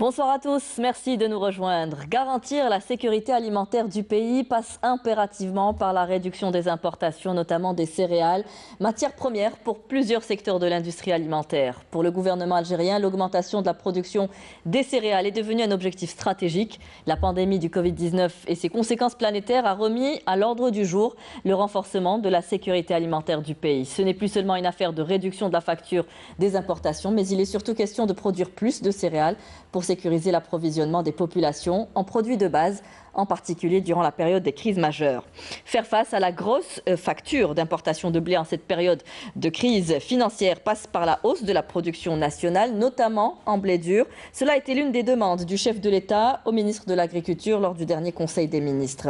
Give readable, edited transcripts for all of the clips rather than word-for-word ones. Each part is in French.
Bonsoir à tous, merci de nous rejoindre. Garantir la sécurité alimentaire du pays passe impérativement par la réduction des importations, notamment des céréales, matière première pour plusieurs secteurs de l'industrie alimentaire. Pour le gouvernement algérien, l'augmentation de la production des céréales est devenue un objectif stratégique. La pandémie du Covid-19 et ses conséquences planétaires a remis à l'ordre du jour le renforcement de la sécurité alimentaire du pays. Ce n'est plus seulement une affaire de réduction de la facture des importations, mais il est surtout question de produire plus de céréales pour sécuriser l'approvisionnement des populations en produits de base, en particulier durant la période des crises majeures. Faire face à la grosse facture d'importation de blé en cette période de crise financière passe par la hausse de la production nationale, notamment en blé dur. Cela a été l'une des demandes du chef de l'État au ministre de l'Agriculture lors du dernier Conseil des ministres.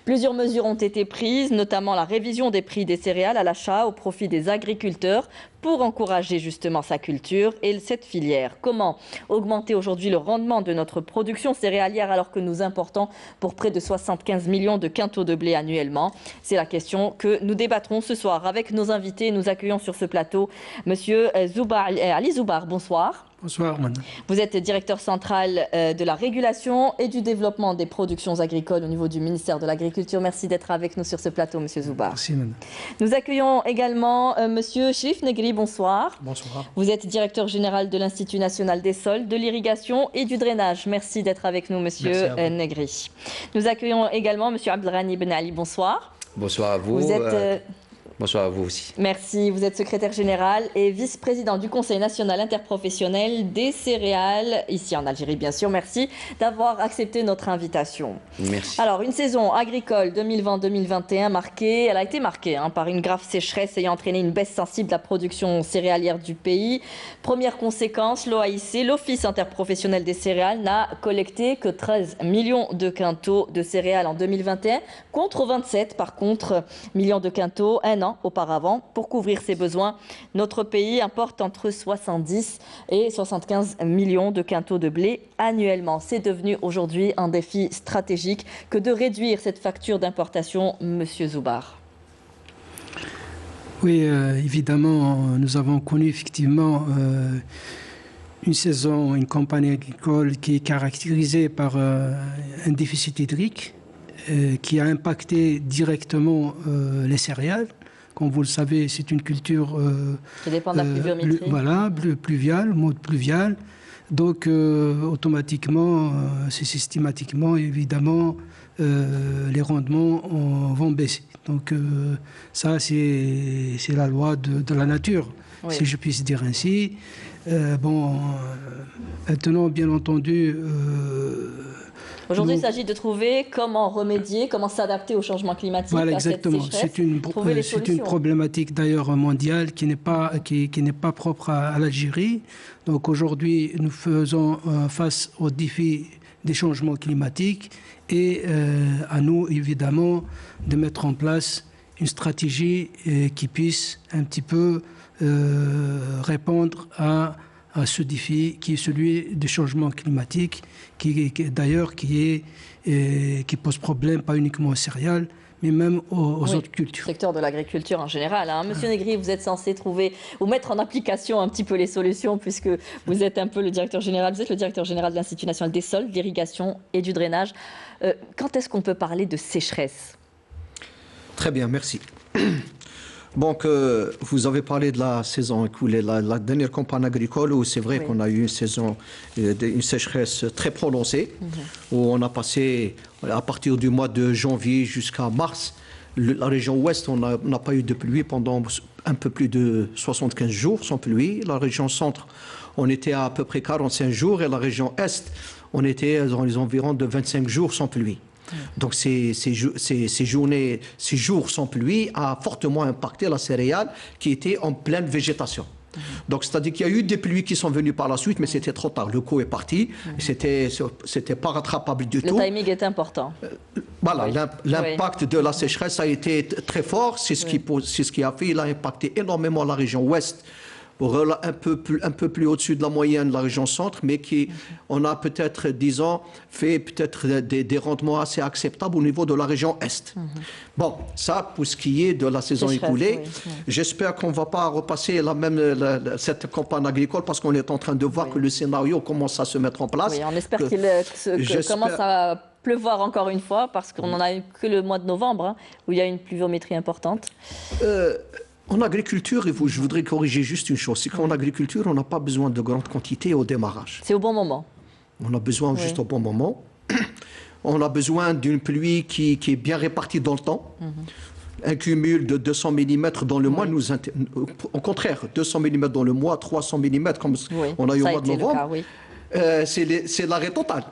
Plusieurs mesures ont été prises, notamment la révision des prix des céréales à l'achat au profit des agriculteurs pour encourager justement sa culture et cette filière. Comment augmenter aujourd'hui le rendement de notre production céréalière alors que nous importons pour près de 75 millions de quintaux de blé annuellement? C'est la question que nous débattrons ce soir avec nos invités. Nous accueillons sur ce plateau Monsieur Ali Zoubar. Bonsoir. Bonsoir, madame. Vous êtes directeur central de la régulation et du développement des productions agricoles au niveau du ministère de l'Agriculture. Merci d'être avec nous sur ce plateau, monsieur Zoubar. Merci, madame. Nous accueillons également monsieur Chérif Negri. Bonsoir. Bonsoir. Vous êtes directeur général de l'Institut national des sols, de l'irrigation et du drainage. Merci d'être avec nous, monsieur Negri. Nous accueillons également monsieur Abdelghani Ben Ali. Bonsoir. Bonsoir à vous. Vous êtes... Bonsoir à vous aussi. Merci. Vous êtes secrétaire général et vice-président du Conseil national interprofessionnel des céréales, ici en Algérie, bien sûr. Merci d'avoir accepté notre invitation. Merci. Alors, une saison agricole 2020-2021 elle a été marquée par une grave sécheresse ayant entraîné une baisse sensible de la production céréalière du pays. Première conséquence, l'OAIC, l'Office interprofessionnel des céréales, n'a collecté que 13 millions de quintaux de céréales en 2021, contre 27, par contre, millions de quintaux un an auparavant. Pour couvrir ses besoins, notre pays importe entre 70 et 75 millions de quintaux de blé annuellement. C'est devenu aujourd'hui un défi stratégique que de réduire cette facture d'importation, monsieur Zoubar. Oui, évidemment, nous avons connu effectivement une saison, une campagne agricole qui est caractérisée par un déficit hydrique qui a impacté directement les céréales. Comme vous le savez, c'est une culture qui dépend de la pluviométrie. Voilà, pluviale, mode pluvial. Donc, automatiquement, c'est systématiquement, évidemment, les rendements vont baisser. Donc, ça, c'est la loi de la nature, oui, si je puisse dire ainsi. Maintenant, bien entendu... Aujourd'hui, il s'agit de trouver comment remédier, comment s'adapter au changement climatique. Voilà, exactement. C'est une problématique d'ailleurs mondiale qui n'est pas propre à l'Algérie. Donc aujourd'hui, nous faisons face aux défis des changements climatiques et à nous, évidemment, de mettre en place une stratégie qui puisse un petit peu répondre à ce défi qui est celui du changement climatique, qui pose problème pas uniquement aux céréales, mais même aux autres cultures. Secteur de l'agriculture en général. Monsieur Negri, vous êtes censé trouver ou mettre en application un petit peu les solutions, puisque vous êtes un peu le directeur général. Vous êtes le directeur général de l'Institut national des sols, de l'irrigation et du drainage. Quand est-ce qu'on peut parler de sécheresse? Très bien, merci. Donc, vous avez parlé de la saison écoulée, la dernière campagne agricole, où c'est vrai qu'on a eu une saison, une sécheresse très prononcée, où on a passé, à partir du mois de janvier jusqu'à mars, la région ouest, on n'a pas eu de pluie pendant un peu plus de 75 jours sans pluie. La région centre, on était à peu près 45 jours, et la région est, on était dans les environs de 25 jours sans pluie. Donc ces jours sans pluie a fortement impacté la céréale qui était en pleine végétation. Donc c'est-à-dire qu'il y a eu des pluies qui sont venues par la suite, mais c'était trop tard. Le coup est parti, c'était pas rattrapable du tout. Le timing est important. Voilà, l'impact de la sécheresse a été très fort. C'est ce qui a fait, il a impacté énormément la région ouest, un peu plus au-dessus de la moyenne de la région centre, mais on a peut-être, disons, fait peut-être des rendements assez acceptables au niveau de la région est. Bon, ça, pour ce qui est de la saison écoulée, j'espère qu'on ne va pas repasser cette campagne agricole parce qu'on est en train de voir que le scénario commence à se mettre en place. Oui, on espère qu'il commence à pleuvoir encore une fois parce qu'on n'en a eu que le mois de novembre hein, où il y a une pluviométrie importante. En agriculture, je voudrais corriger juste une chose, c'est qu'en agriculture, on n'a pas besoin de grandes quantités au démarrage. C'est au bon moment. On a besoin juste au bon moment. On a besoin d'une pluie qui est bien répartie dans le temps. Un cumul de 200 mm dans le mois nous au contraire, 200 mm dans le mois, 300 mm comme on a eu au mois de novembre, c'est l'arrêt total.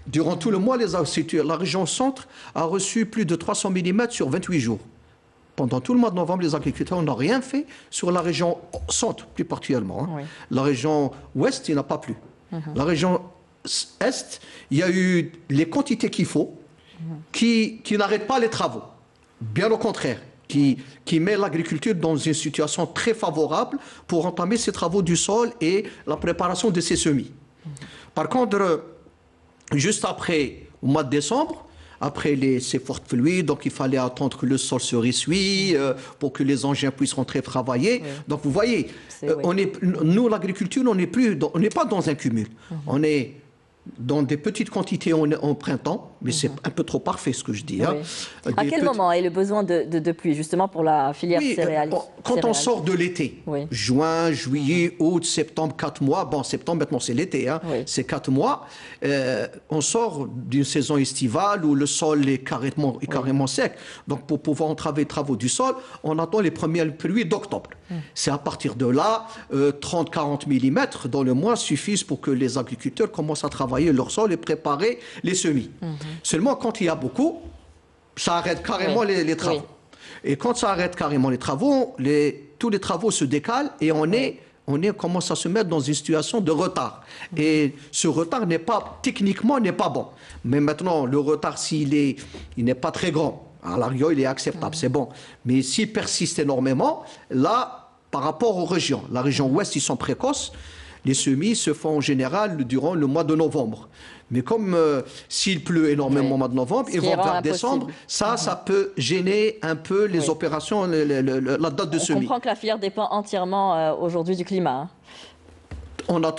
Durant tout le mois, la région centre a reçu plus de 300 mm sur 28 jours. Pendant tout le mois de novembre, les agriculteurs n'ont rien fait sur la région centre, plus particulièrement. Hein. La région ouest, il n'y en a pas plu. La région est, il y a eu les quantités qu'il faut, qui n'arrêtent pas les travaux. Bien au contraire, qui met l'agriculture dans une situation très favorable pour entamer ses travaux du sol et la préparation de ses semis. Par contre, juste après, au mois de décembre, après ces fortes pluies, donc il fallait attendre que le sol se ressuie pour que les engins puissent rentrer travailler. Donc vous voyez, nous l'agriculture, on n'est pas dans un cumul. On est dans des petites quantités en printemps, mais c'est un peu trop parfait ce que je dis. Hein. À quel moment est le besoin de pluie, justement, pour la filière céréales? Quand on sort de l'été, juin, juillet, août, septembre, 4 mois, bon, septembre maintenant c'est l'été, hein, c'est 4 mois, on sort d'une saison estivale où le sol est carrément sec. Donc pour pouvoir entraver les travaux du sol, on attend les premières pluies d'octobre. C'est à partir de là, 30-40 mm dans le mois suffisent pour que les agriculteurs commencent à travailler leur sol et préparer les semis. Seulement, quand il y a beaucoup, ça arrête carrément les travaux. Et quand ça arrête carrément les travaux, tous les travaux se décalent et on commence à se mettre dans une situation de retard. Et ce retard techniquement n'est pas bon. Mais maintenant, le retard, il n'est pas très grand. À la rigueur, il est acceptable, c'est bon. Mais s'il persiste énormément, là, par rapport aux régions, la région ouest, ils sont précoces. Les semis se font en général durant le mois de novembre. Mais comme s'il pleut énormément au mois de novembre, ils vont vers décembre, ça peut gêner un peu les opérations, la date de semis. On comprend que la filière dépend entièrement aujourd'hui du climat. Hein. On a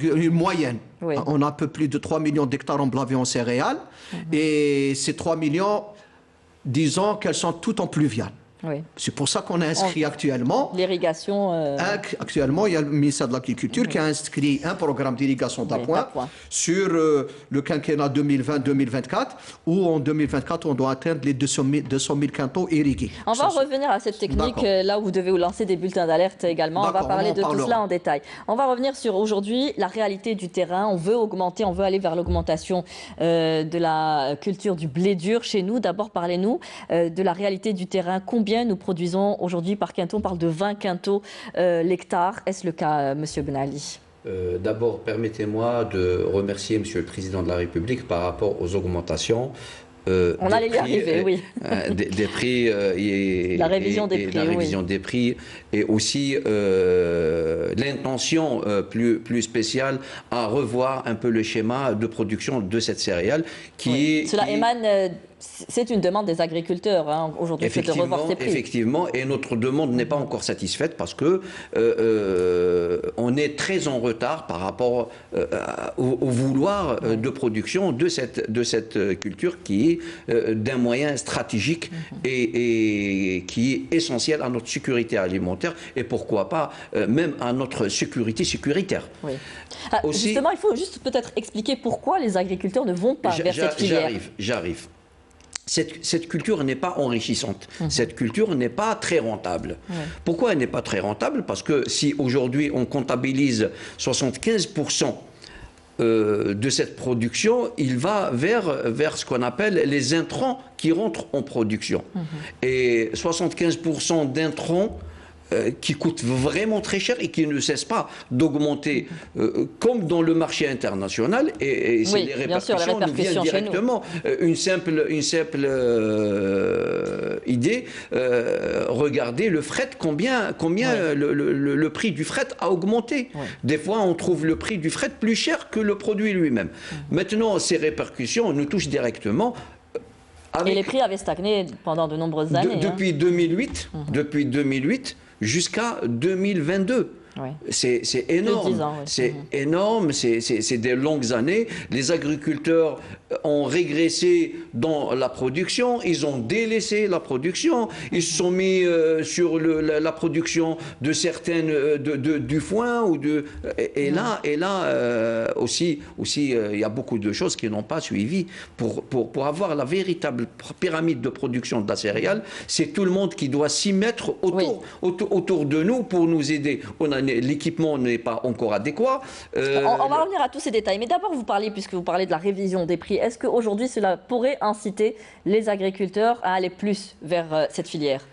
une moyenne. On a un peu plus de 3 millions d'hectares emblavés en céréales. Et ces 3 millions, disons qu'elles sont toutes en pluviales. C'est pour ça qu'on a inscrit actuellement... L'irrigation... Actuellement, il y a le ministère de l'Agriculture qui a inscrit un programme d'irrigation d'appoint sur le quinquennat 2020-2024, où en 2024, on doit atteindre les 200 000 quintaux irrigués. On va revenir à cette technique, là où vous devez vous lancer des bulletins d'alerte également. On va parler de tout cela en détail. On va revenir sur aujourd'hui la réalité du terrain. On veut augmenter, on veut aller vers l'augmentation de la culture du blé dur chez nous. D'abord, parlez-nous de la réalité du terrain. Combien nous produisons aujourd'hui par quintot? On parle de 20 quintaux l'hectare. Est-ce le cas, Monsieur Ben Ali? D'abord, permettez-moi de remercier Monsieur le Président de la République par rapport aux augmentations. On allait y arriver, oui. Des prix et la révision des prix et aussi l'intention plus spéciale à revoir un peu le schéma de production de cette céréale Cela émane... C'est une demande des agriculteurs hein, aujourd'hui, c'est de revoir ces prix. Effectivement, et notre demande n'est pas encore satisfaite parce que on est très en retard par rapport au vouloir de production de cette culture qui est d'un moyen stratégique et qui est essentiel à notre sécurité alimentaire et pourquoi pas même à notre sécurité sécuritaire. Justement, il faut juste peut-être expliquer pourquoi les agriculteurs ne vont pas vers cette filière. J'arrive. Cette culture n'est pas enrichissante. Cette culture n'est pas très rentable. Pourquoi elle n'est pas très rentable? Parce que si aujourd'hui on comptabilise 75% de cette production, il va vers ce qu'on appelle les intrants qui rentrent en production. Et 75% d'intrants qui coûte vraiment très cher et qui ne cesse pas d'augmenter, comme dans le marché international, et oui, les répercussions nous viennent directement. Une simple idée, regardez le fret, combien le prix du fret a augmenté. Des fois, on trouve le prix du fret plus cher que le produit lui-même. Maintenant, ces répercussions nous touchent directement. Et les prix avaient stagné pendant de nombreuses années. Depuis 2008 jusqu'à 2022. Oui. C'est énorme. 10 ans, oui. C'est énorme, c'est des longues années. Les agriculteurs ont régressé dans la production, ils ont délaissé la production, ils se sont mis sur la production de certaines du foin et là aussi il y a beaucoup de choses qui n'ont pas suivi pour avoir la véritable pyramide de production de la céréale. C'est tout le monde qui doit s'y mettre autour de nous pour nous aider. L'équipement n'est pas encore adéquat. On va revenir à tous ces détails. Mais d'abord, puisque vous parlez de la révision des prix, est-ce qu'aujourd'hui, cela pourrait inciter les agriculteurs à aller plus vers cette filière?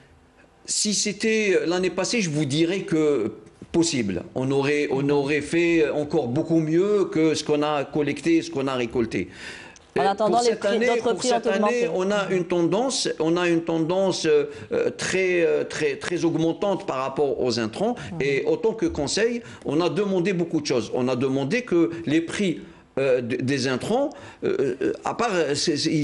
Si c'était l'année passée, je vous dirais que possible. On aurait fait encore beaucoup mieux que ce qu'on a collecté, ce qu'on a récolté. En attendant, d'autres prix ont augmenté. On a une tendance très augmentante par rapport aux intrants. Et autant que conseil, on a demandé beaucoup de choses. On a demandé que les prix des intrants, à part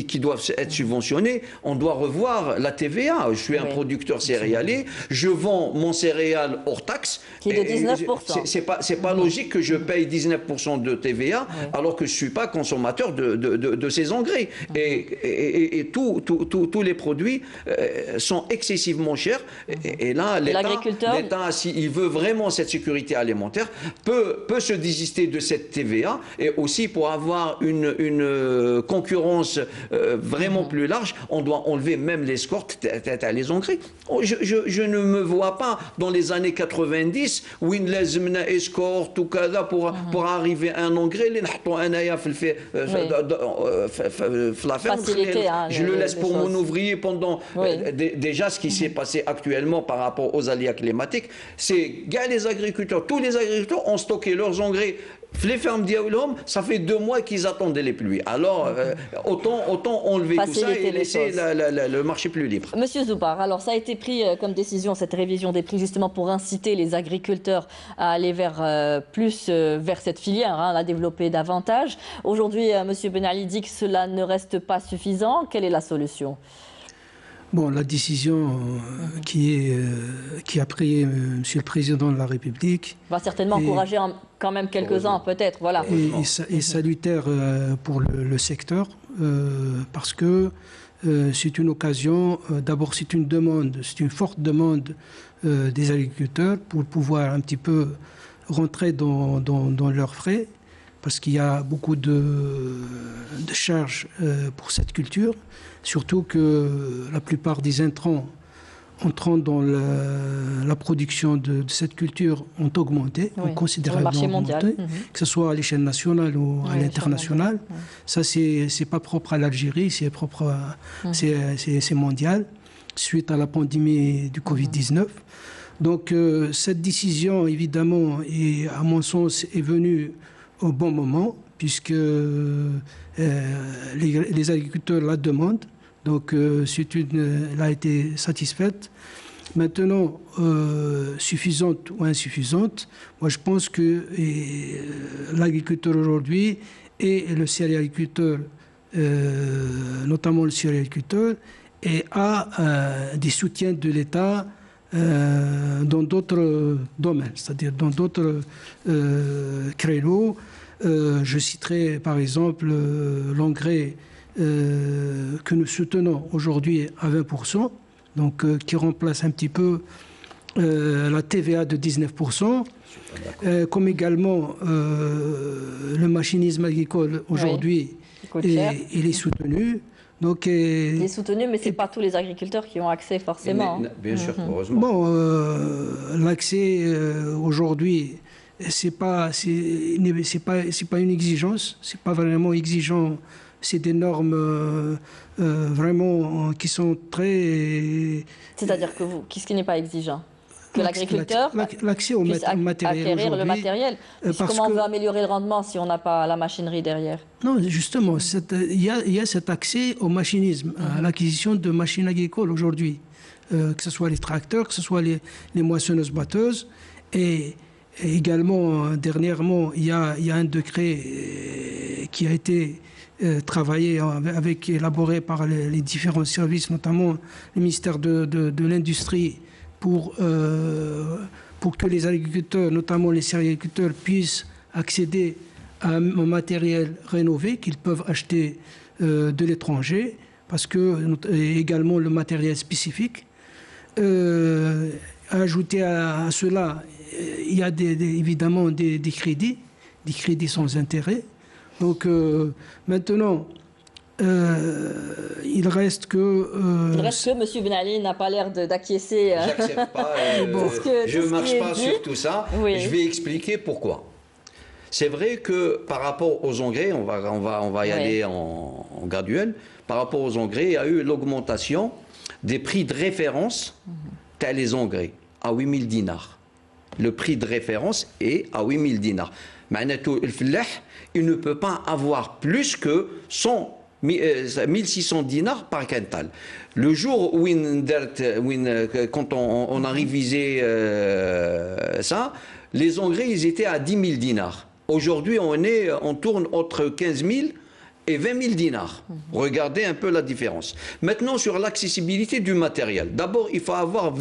qui doivent être subventionnés, on doit revoir la TVA. Je suis un producteur céréalier, je vends mon céréale hors taxe. Qui est de 19%. C'est pas logique que je paye 19% de TVA alors que je ne suis pas consommateur de ces engrais. Et tous les produits sont excessivement chers. Et là, l'État, s'il veut vraiment cette sécurité alimentaire, peut se désister de cette TVA et aussi pour avoir une concurrence vraiment plus large, on doit enlever même l'escorte, les engrais. Je ne me vois pas dans les années 90 où il y a escorte ou kada pour arriver à un engrais, la ferme, je le laisse pour mon ouvrier pendant déjà ce qui s'est passé actuellement par rapport aux aléas climatiques, c'est les agriculteurs, tous les agriculteurs ont stocké leurs engrais. Les fermes d'Yaoulom, ça fait 2 mois qu'ils attendent les pluies. Alors, autant enlever tout ça et laisser le marché plus libre. Monsieur Zoubar, alors ça a été pris comme décision, cette révision des prix, justement pour inciter les agriculteurs à aller vers cette filière, la développer davantage. Aujourd'hui, Monsieur Ben Ali dit que cela ne reste pas suffisant. Quelle est la solution ? Bon, la décision qui a pris Monsieur le Président de la République va certainement encourager quand même quelques-uns, peut-être, voilà. Et salutaire pour le secteur, parce que c'est une occasion, d'abord c'est une forte demande des agriculteurs pour pouvoir un petit peu rentrer dans leurs frais, parce qu'il y a beaucoup de charges pour cette culture. Surtout que la plupart des intrants entrant dans la production de cette culture ont augmenté, ont considérablement augmenté, que ce soit à l'échelle nationale ou à l'international. Ça, c'est pas propre à l'Algérie, c'est propre, c'est mondial, suite à la pandémie du Covid-19. Donc, cette décision, évidemment, à mon sens, est venue au bon moment, puisque les agriculteurs la demandent. Donc, elle a été satisfaite. Maintenant, suffisante ou insuffisante, moi je pense que l'agriculteur aujourd'hui et le céréaliculteur, notamment le céréaliculteur, a des soutiens de l'État dans d'autres domaines, c'est-à-dire dans d'autres créneaux. Je citerai par exemple l'engrais que nous soutenons aujourd'hui à 20%, donc qui remplace un petit peu la TVA de 19%, comme également le machinisme agricole aujourd'hui, il est soutenu. Donc, il est soutenu, mais ce n'est pas tous les agriculteurs qui ont accès forcément. Bien sûr, heureusement. Bon, l'accès aujourd'hui, c'est pas une exigence, c'est pas vraiment exigeant. C'est des normes vraiment qui sont très... C'est-à-dire que qu'est-ce qui n'est pas exigeant? que l'agriculteur puisse acquérir le matériel. Comment on veut améliorer le rendement si on n'a pas la machinerie derrière? Non, justement, il y a cet accès au machinisme, à l'acquisition de machines agricoles aujourd'hui, que ce soit les tracteurs, que ce soit les moissonneuses-batteuses. Et également, dernièrement, il y a un décret qui a été travaillé, élaboré par les différents services, notamment le ministère de l'Industrie, pour que les agriculteurs, notamment les céréaliculteurs, puissent accéder à un matériel rénové qu'ils peuvent acheter de l'étranger, parce que également le matériel spécifique. Ajouter à cela, il y a évidemment des crédits sans intérêt. Donc maintenant, il reste que M. Ben Ali n'a pas l'air d'acquiescer. J'accepte pas. Je ne marche pas sur tout ça. Oui. Je vais expliquer pourquoi. C'est vrai que par rapport aux engrais, on va y aller en graduel, par rapport aux engrais, il y a eu l'augmentation des prix de référence, tel les engrais, à 8000 dinars. Le prix de référence est à 8000 dinars. Ma'natou el-Fellah, il ne peut pas avoir plus que 1600 dinars par quintal. Le jour où quand on a révisé ça, les engrais ils étaient à 10 000 dinars. Aujourd'hui, on tourne entre 15 000 et 20 000 dinars. Regardez un peu la différence. Maintenant, sur l'accessibilité du matériel. D'abord, il faut avoir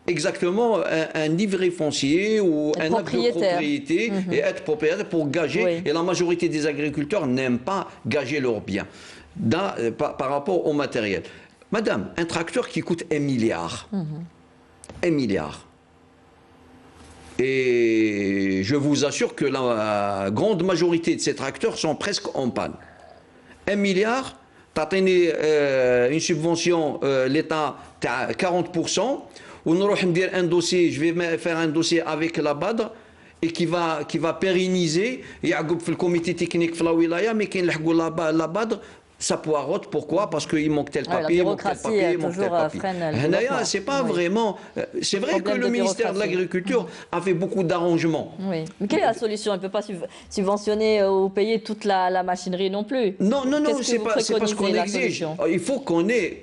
exactement un livret foncier ou un acte de propriété et être propriétaire pour gager. Oui. Et la majorité des agriculteurs n'aiment pas gager leurs biens par rapport au matériel. Madame, un tracteur qui coûte 1 milliard. 1 milliard. Et je vous assure que la grande majorité de ces tracteurs sont presque en panne. 1 milliard, tu as une subvention, l'État, tu as 40%. Ou nous allons dire un dossier, je vais faire un dossier avec la BADR et qui va pérenniser. Il y a le comité technique de la wilaya, mais qui la BADR, ça poirote. Pourquoi? Parce qu'il manque tel papier, il manque tel papier, il manque tel papier. C'est pas vraiment. C'est vrai que le ministère de l'Agriculture a fait beaucoup d'arrangements. Oui. Mais quelle est la solution? Il ne peut pas subventionner ou payer toute la machinerie non plus. Non, c'est pas ce qu'on exige. Il faut qu'on ait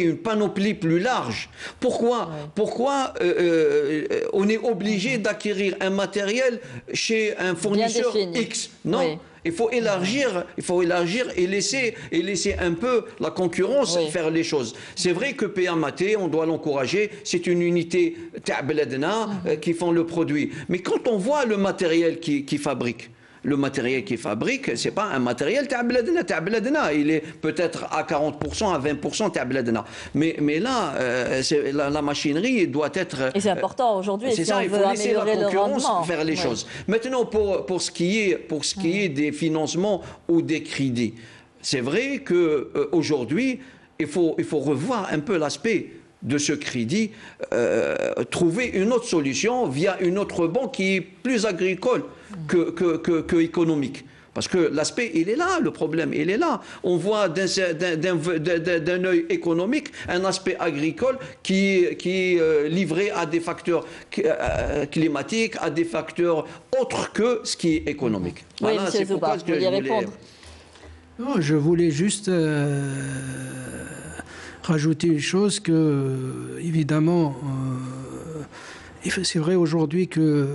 une panoplie plus large. Pourquoi on est obligé d'acquérir un matériel chez un fournisseur X? Non. Oui. Il faut élargir et laisser un peu la concurrence faire les choses. C'est vrai que PAMAT, on doit l'encourager, c'est une unité qui font le produit. Mais quand on voit le matériel qui fabrique, c'est pas un matériel ta'bladna. Il est peut-être à 40%, à 20% ta'bladna. Mais là, la machinerie doit être. Et c'est important aujourd'hui. C'est ça, il faut laisser la concurrence faire les choses. Maintenant, pour ce qui est des financements ou des crédits, c'est vrai que aujourd'hui, il faut revoir un peu l'aspect de ce crédit, trouver une autre solution via une autre banque qui est plus agricole que économique. Parce que l'aspect, il est là, le problème, il est là. On voit d'un œil économique un aspect agricole qui est livré à des facteurs climatiques, à des facteurs autres que ce qui est économique. Oui, voilà, M. Zouba, vous vouliez répondre? Non, je voulais juste rajouter une chose que, évidemment, c'est vrai aujourd'hui que,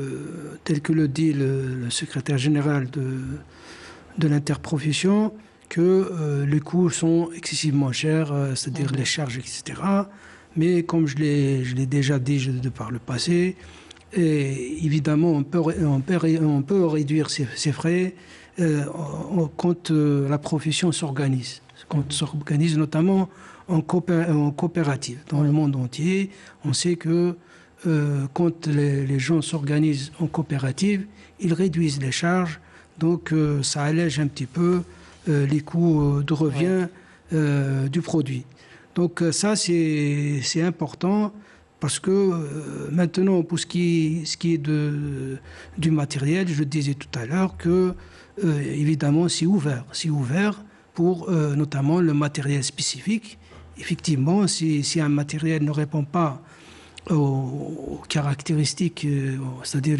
tel que le dit le secrétaire général de l'interprofession, que les coûts sont excessivement chers, c'est-à-dire les charges, etc. Mais comme je l'ai déjà dit de par le passé, et évidemment, on peut réduire ces frais quand la profession s'organise. Quand on s'organise notamment en coopérative. Dans le monde entier, on sait que quand les gens s'organisent en coopérative, ils réduisent les charges, donc ça allège un petit peu les coûts de revient du produit. Donc ça, c'est important parce que maintenant, pour ce qui est du matériel, je disais tout à l'heure que, évidemment, c'est ouvert pour notamment le matériel spécifique. Effectivement, si un matériel ne répond pas aux caractéristiques, c'est-à-dire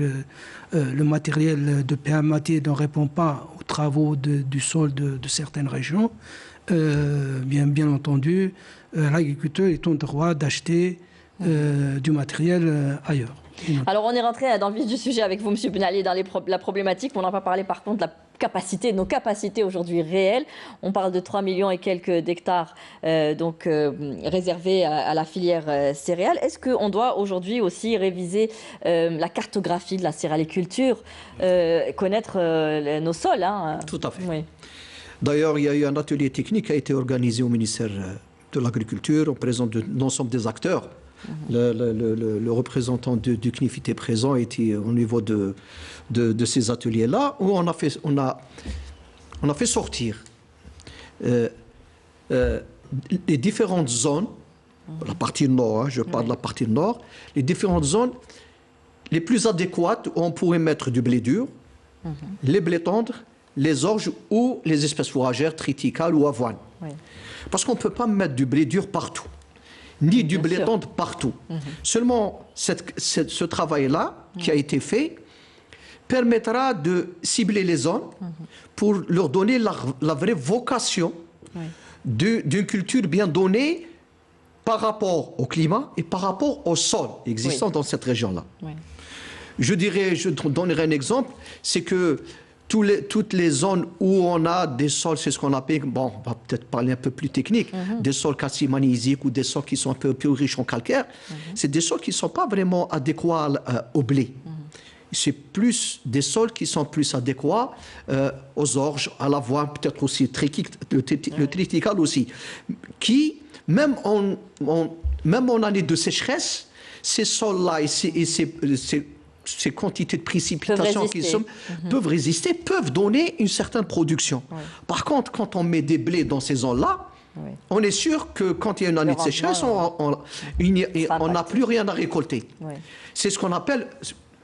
le matériel de PMAT ne répond pas aux travaux du sol de certaines régions, bien entendu, l'agriculteur est en droit d'acheter du matériel ailleurs. Alors on est rentré dans le vif du sujet avec vous, M. Benali, dans la problématique. On n'a pas parlé par contre de la capacité, nos capacités aujourd'hui réelles. On parle de 3 millions et quelques d'hectares réservés à la filière céréales. Est-ce qu'on doit aujourd'hui aussi réviser la cartographie de la céréaliculture, connaître nos sols, hein? Tout à fait. Oui. D'ailleurs, il y a eu un atelier technique qui a été organisé au ministère de l'Agriculture en présence de l'ensemble des acteurs. Le représentant du CNIF était présent, était au niveau de ces ateliers-là, où on a fait sortir les différentes zones, la partie nord, hein, je parle de la partie nord, les différentes zones les plus adéquates où on pourrait mettre du blé dur, les blés tendres, les orges ou les espèces fourragères, triticales ou avoine. Oui. Parce qu'on ne peut pas mettre du blé dur partout, ni du blé tendre partout. Seulement, ce travail-là, qui a été fait, permettra de cibler les zones pour leur donner la vraie vocation d'une culture bien donnée par rapport au climat et par rapport au sol existant dans cette région-là. Oui. Je donnerai un exemple, c'est que toutes les zones où on a des sols, c'est ce qu'on appelle, bon, on va peut-être parler un peu plus technique, des sols calcimagnésiques ou des sols qui sont un peu plus riches en calcaire, c'est des sols qui ne sont pas vraiment adéquats au blé. C'est plus des sols qui sont plus adéquats aux orges, à l'avoine, peut-être aussi le triticale aussi, qui, même en année de sécheresse, ces sols-là et ces quantités de précipitations peuvent résister, peuvent donner une certaine production. Oui. Par contre, quand on met des blés dans ces zones-là, on est sûr que quand il y a une année de sécheresse, on n'a plus rien à récolter. Oui. C'est ce qu'on appelle,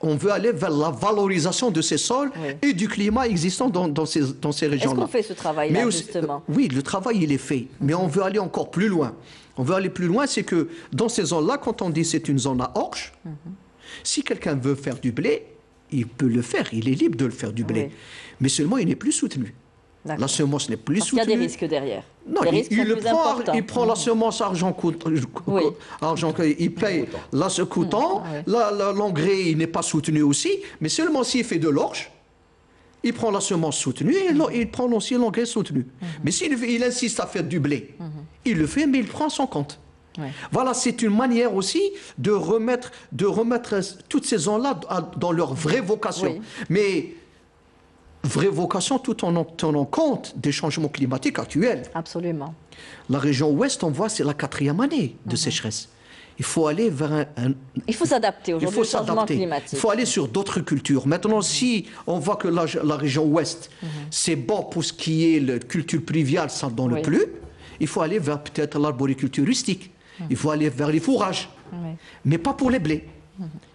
on veut aller vers la valorisation de ces sols et du climat existant dans ces régions-là. Est-ce qu'on fait ce travail-là, justement? Oui, le travail, il est fait, mais on veut aller encore plus loin. On veut aller plus loin, c'est que dans ces zones-là, quand on dit c'est une zone à orge, si quelqu'un veut faire du blé, il peut le faire, il est libre de le faire du blé. Oui. Mais seulement, il n'est plus soutenu. La semence n'est plus soutenue. Il y a des risques derrière. Non, il prend la semence argent il paye ce coûtant, l'engrais, il n'est pas soutenu aussi, mais seulement s'il fait de l'orge, il prend la semence soutenue et il prend aussi l'engrais soutenu. Mais s'il insiste à faire du blé, il le fait, mais il prend son compte. Ouais. Voilà, c'est une manière aussi de remettre toutes ces zones-là dans leur vraie vocation. Oui. Mais vraie vocation tout en tenant compte des changements climatiques actuels. Absolument. La région ouest, on voit, c'est la 4e année de sécheresse. Il faut aller vers il faut s'adapter aujourd'hui au changement climatique. Il faut aller sur d'autres cultures. Maintenant, si on voit que la région ouest, c'est bon pour ce qui est la culture pluviale, ça donne le plus, il faut aller vers peut-être l'arboriculture rustique. Il faut aller vers les fourrages, mais pas pour les blés.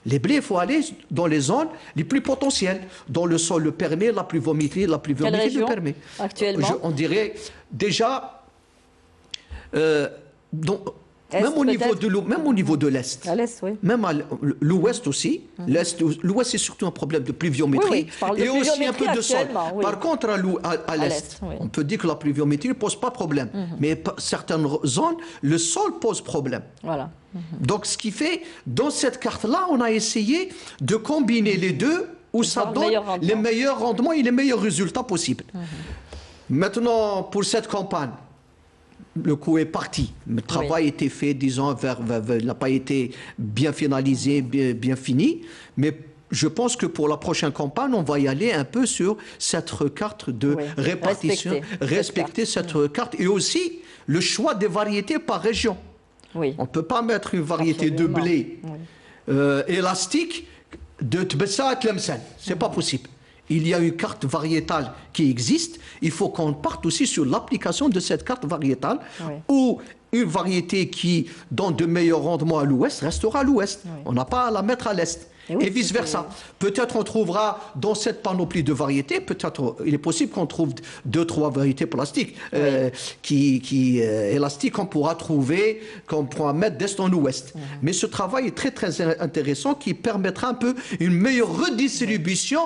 Les blés, il faut aller dans les zones les plus potentielles, dont le sol le permet, la pluviométrie le permet. Actuellement on dirait déjà, même au niveau de l'Est, oui. même à l'Ouest aussi. L'Ouest, c'est surtout un problème de pluviométrie et aussi un peu de sol. Oui. Par contre, à l'Est, on peut dire que la pluviométrie ne pose pas problème. Mais certaines zones, le sol pose problème. Voilà. Donc, ce qui fait, dans cette carte-là, on a essayé de combiner les deux où ça donne les meilleurs rendements et les meilleurs résultats possibles. Maintenant, pour cette campagne, le coup est parti. Le travail a été fait, disons, il n'a pas été bien finalisé, bien fini. Mais je pense que pour la prochaine campagne, on va y aller un peu sur cette carte de répartition. Respecter cette carte. Et aussi le choix des variétés par région. Oui. On ne peut pas mettre une variété de blé élastique de Tbessa à Tlemcen. Ce n'est pas possible. Il y a une carte variétale qui existe. Il faut qu'on parte aussi sur l'application de cette carte variétale où une variété qui donne de meilleurs rendements à l'ouest restera à l'ouest. On n'a pas à la mettre à l'est. et vice-versa. Peut-être on trouvera dans cette panoplie de variétés, peut-être il est possible qu'on trouve 2-3 variétés plastiques élastiques qu'on pourra trouver, qu'on pourra mettre d'est en ouest. Mais ce travail est très très intéressant qui permettra un peu une meilleure redistribution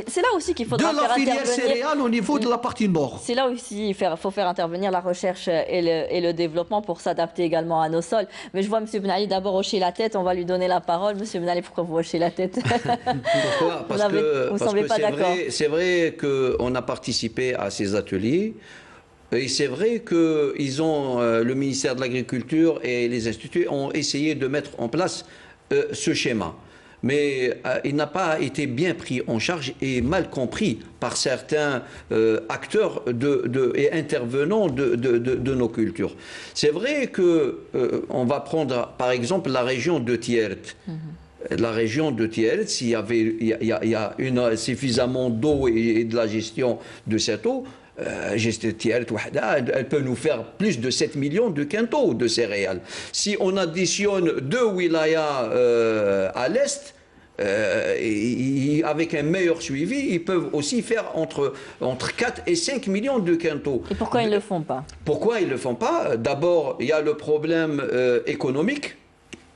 c'est là aussi qu'il faudra de la filière céréale au niveau de la partie nord. C'est là aussi qu'il faut faire intervenir la recherche et le développement pour s'adapter également à nos sols. Mais je vois M. Ben Ali d'abord hocher la tête. On va lui donner la parole. M. Ben Ali, pourquoi vous hochez la tête? Pourquoi? Parce que c'est vrai qu'on a participé à ces ateliers. Et c'est vrai que le ministère de l'Agriculture et les instituts ont essayé de mettre en place ce schéma. Mais il n'a pas été bien pris en charge et mal compris par certains acteurs et intervenants de nos cultures. C'est vrai qu'on va prendre par exemple la région de Tiert. La région de Tiert, s'il y a suffisamment d'eau et de la gestion de cette eau, elle peut nous faire plus de 7 millions de quintaux de céréales. Si on additionne 2 wilayas à l'est, avec un meilleur suivi, ils peuvent aussi faire entre 4 et 5 millions de quintaux. Et pourquoi ils ne le font pas? Pourquoi ils ne le font pas? D'abord, il y a le problème économique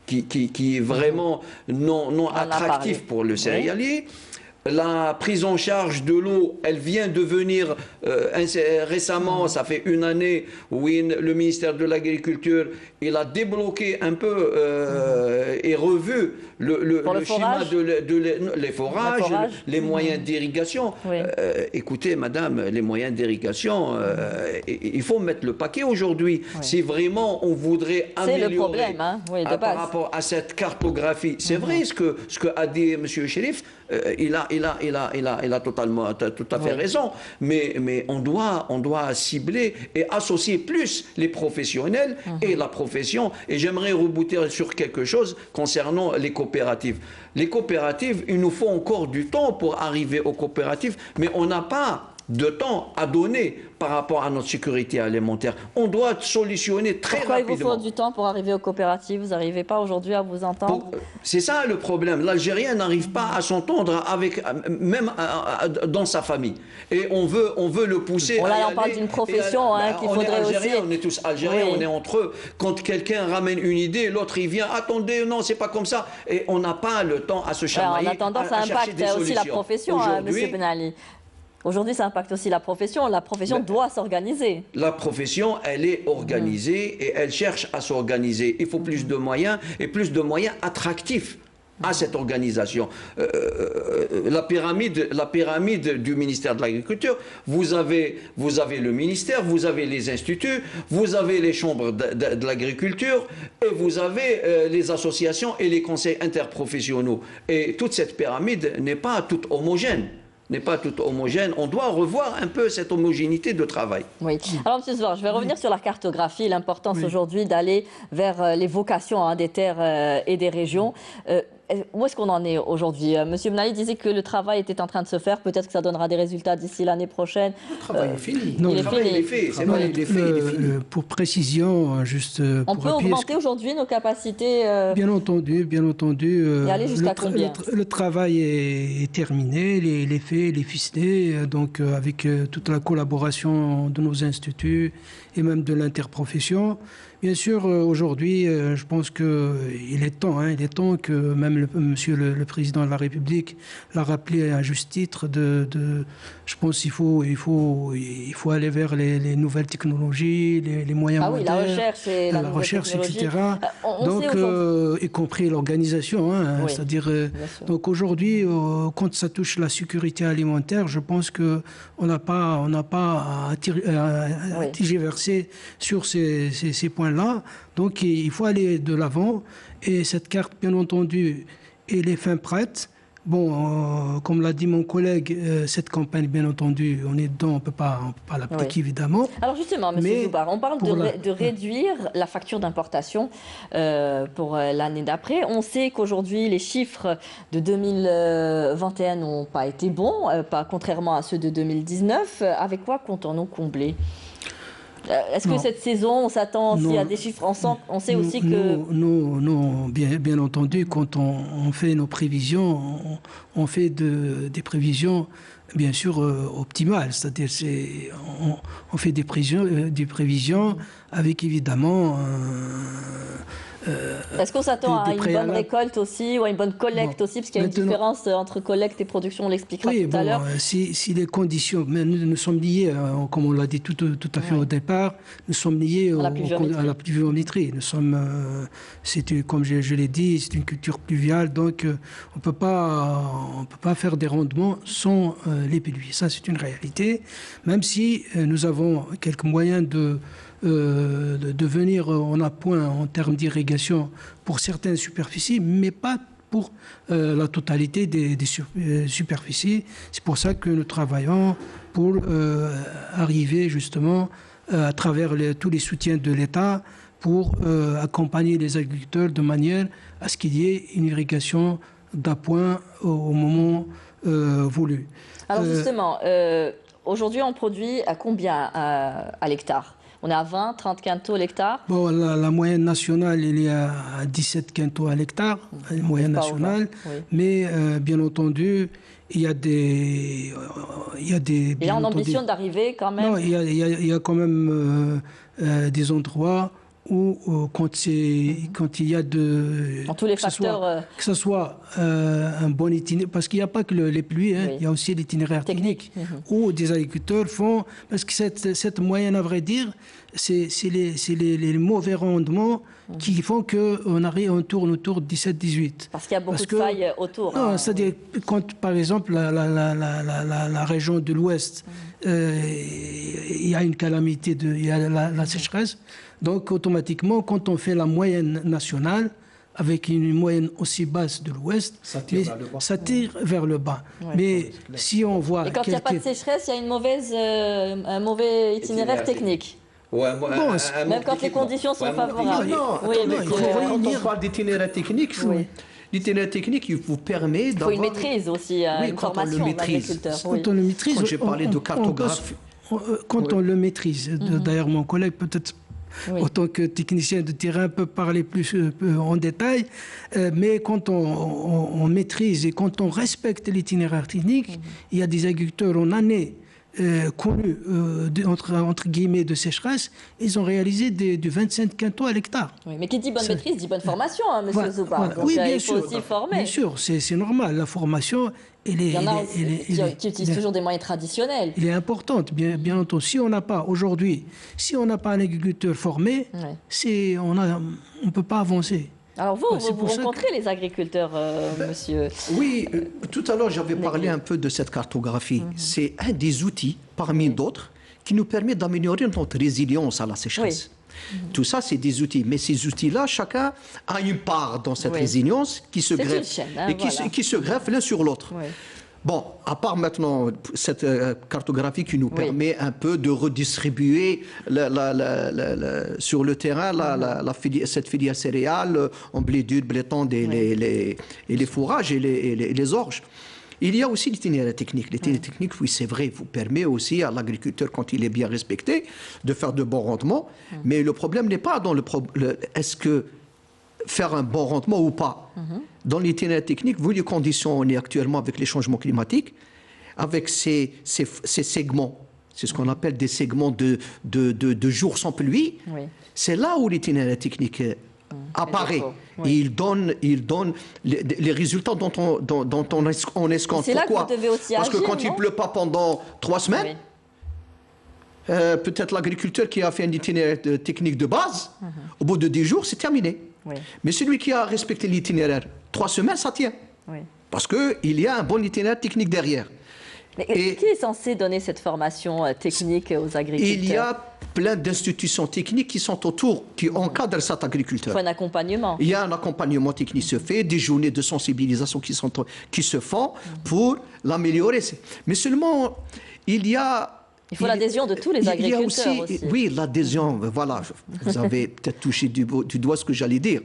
qui est vraiment non attractif pour le céréalier. La prise en charge de l'eau, elle vient de venir récemment, ça fait une année, où le ministère de l'Agriculture, il a débloqué un peu et revu le schéma les forages, les moyens d'irrigation. Écoutez, madame, les moyens d'irrigation, il faut mettre le paquet aujourd'hui. Si vraiment on voudrait améliorer le problème, hein, par rapport à cette cartographie. C'est vrai ce que a dit M. Chérif, il a tout à fait raison, mais on doit cibler et associer plus les professionnels et la profession. Et j'aimerais rebouter sur quelque chose concernant les coopératives. Les coopératives, il nous faut encore du temps pour arriver aux coopératives, mais on n'a pas de temps à donner par rapport à notre sécurité alimentaire. On doit solutionner très rapidement. Pourquoi il vous faut du temps pour arriver aux coopératives? Vous n'arrivez pas aujourd'hui à vous entendre? C'est ça le problème. L'Algérien n'arrive pas à s'entendre même dans sa famille. Et on veut le pousser à y aller. On parle d'une profession qu'il faudrait aussi... On est tous Algériens, on est entre eux. Quand quelqu'un ramène une idée, l'autre il vient, attendez, non, c'est pas comme ça. Et on n'a pas le temps à se chamailler. En attendant, ça impacte aussi la profession, M. Ben Ali. Aujourd'hui, ça impacte aussi la profession. La profession doit s'organiser. La profession, elle est organisée et elle cherche à s'organiser. Il faut plus de moyens et plus de moyens attractifs à cette organisation. La pyramide du ministère de l'Agriculture, vous avez le ministère, vous avez les instituts, vous avez les chambres de l'agriculture et vous avez les associations et les conseils interprofessionnels. Et toute cette pyramide n'est pas toute homogène. On doit revoir un peu cette homogénéité de travail. Oui. Alors, M. Zwar, je vais revenir sur la cartographie, l'importance aujourd'hui d'aller vers les vocations des terres et des régions. Où est-ce qu'on en est aujourd'hui? M. Ben Ali disait que le travail était en train de se faire. Peut-être que ça donnera des résultats d'ici l'année prochaine. Le travail est fini. Il est fait. C'est vrai, il est fini. Pour précision, juste on peut augmenter aujourd'hui nos capacités Bien entendu. Et aller jusqu'à combien? Le travail est terminé, les faits, les ficelés, donc avec toute la collaboration de nos instituts et même de l'interprofession. Bien sûr, aujourd'hui, je pense qu'il est temps, que même Monsieur le Président de la République l'a rappelé à juste titre, je pense qu'il faut aller vers les nouvelles technologies, les moyens modernes, la recherche, etc. Donc, y compris l'organisation, c'est-à-dire. Donc aujourd'hui, quand ça touche la sécurité alimentaire, je pense que on n'a pas à tergiverser sur ces points-là. Donc il faut aller de l'avant et cette carte, bien entendu, elle est fin prête. Bon, comme l'a dit mon collègue, cette campagne, bien entendu, on est dedans, on ne peut pas l'appliquer, évidemment. Alors justement, M. Zoubar, on parle de réduire la facture d'importation pour l'année d'après. On sait qu'aujourd'hui, les chiffres de 2021 n'ont pas été bons, contrairement à ceux de 2019. Avec quoi comptons-nous combler ? Est-ce que cette saison, on s'attend aussi à des chiffres? On sait aussi que... Non, bien entendu, quand on fait nos prévisions, on fait des prévisions, bien sûr, optimales. C'est-à-dire, on fait des prévisions avec, évidemment... Est-ce qu'on s'attend à une bonne récolte aussi, ou à une bonne collecte aussi, parce qu'il y a une différence entre collecte et production, on l'expliquera tout à l'heure. Si les conditions, mais nous sommes liés, comme on l'a dit tout à fait au départ, nous sommes liés à la pluviométrie. Nous sommes, comme je l'ai dit, c'est une culture pluviale, donc on peut pas faire des rendements sans les pluies. Ça, c'est une réalité. Même si nous avons quelques moyens de venir en appoint en termes d'irrigation pour certaines superficies, mais pas pour la totalité des superficies. C'est pour ça que nous travaillons pour arriver justement à travers tous les soutiens de l'État pour accompagner les agriculteurs de manière à ce qu'il y ait une irrigation d'appoint au moment voulu. Alors justement, aujourd'hui on produit à combien à l'hectare? On est à 20, 30 quintaux l'hectare. Bon, la moyenne nationale, elle est à 17 quintaux à l'hectare, la moyenne nationale. Oui. Mais bien entendu, il y a des... Et là, on ambitionne d'arriver quand même... Non, il y a quand même des endroits où quand il y a dans tous les facteurs... Que ce soit un bon itinéraire, parce qu'il n'y a pas que les pluies, hein, il y a aussi l'itinéraire technique, où des agriculteurs font... Parce que cette moyenne, à vrai dire, c'est les mauvais rendements qui font qu'on tourne autour de 17-18. Parce qu'il y a beaucoup de failles autour. Non, c'est-à-dire, quand par exemple la région de l'Ouest, il y a une calamité, il y a la sécheresse, donc automatiquement, quand on fait la moyenne nationale, avec une moyenne aussi basse de l'Ouest, ça tire vers le bas. Ouais. Mais si on voit... Et quand il n'y a pas de sécheresse, il y a un mauvais itinéraire technique. Ouais, même quand les conditions sont favorables. Quand on parle d'itinéraire technique, l'itinéraire technique, il vous permet d'avoir... Il faut une maîtrise aussi, une formation d'agriculteur. Quand on le maîtrise, quand j'ai parlé de cartographie... Quand on le maîtrise, d'ailleurs mon collègue peut-être... Autant que technicien de terrain peut parler plus en détail, mais quand on maîtrise et quand on respecte l'itinéraire technique, il y a des agriculteurs en année connus entre guillemets de sécheresse, ils ont réalisé du 25 quintaux à l'hectare. Oui, mais qui dit bonne maîtrise dit bonne formation, hein, monsieur Zouba. Voilà. Oui, bien il faut sûr, aussi former. Bien sûr, c'est normal. La formation, il y en a qui utilisent toujours des moyens traditionnels. Elle est importante, bien entendu. Si on n'a pas aujourd'hui, si on n'a pas un agriculteur formé, on ne peut pas avancer. Alors vous rencontrez les agriculteurs, monsieur? Oui, tout à l'heure j'avais parlé un peu de cette cartographie. C'est un des outils, parmi d'autres, qui nous permet d'améliorer notre résilience à la sécheresse. Tout ça, c'est des outils. Mais ces outils-là, chacun a une part dans cette résilience qui se greffe qui se greffe l'un sur l'autre. Bon, à part maintenant cette cartographie qui nous permet un peu de redistribuer sur le terrain cette filière céréale en blé dur, blé tendre et les fourrages et les orges. Il y a aussi l'itinéraire technique. L'itinéraire technique, oui, c'est vrai, vous permet aussi à l'agriculteur, quand il est bien respecté, de faire de bons rendements. Mais le problème n'est pas dans est-ce que faire un bon rendement ou pas. Dans l'itinéraire technique, vu les conditions on est actuellement avec les changements climatiques, avec ces segments, c'est ce qu'on appelle des segments de jours sans pluie, c'est là où l'itinéraire technique apparaît. Et il donne les résultats dont on escompte. C'est là que vous devez aussi Parce que quand il ne pleut pas pendant 3 semaines, peut-être l'agriculteur qui a fait un itinéraire technique de base, au bout de 10 jours, c'est terminé. Mais celui qui a respecté l'itinéraire 3 semaines, ça tient. Parce qu'il y a un bon itinéraire technique derrière. Mais qui est censé donner cette formation technique aux agriculteurs? Il y a plein d'institutions techniques qui sont autour, qui encadrent cet agriculteur. Il faut un accompagnement. Il y a un accompagnement technique qui se fait, des journées de sensibilisation qui se font pour l'améliorer. Mais seulement, il faut l'adhésion de tous les agriculteurs aussi. Oui, l'adhésion, voilà, vous avez peut-être touché du doigt ce que j'allais dire.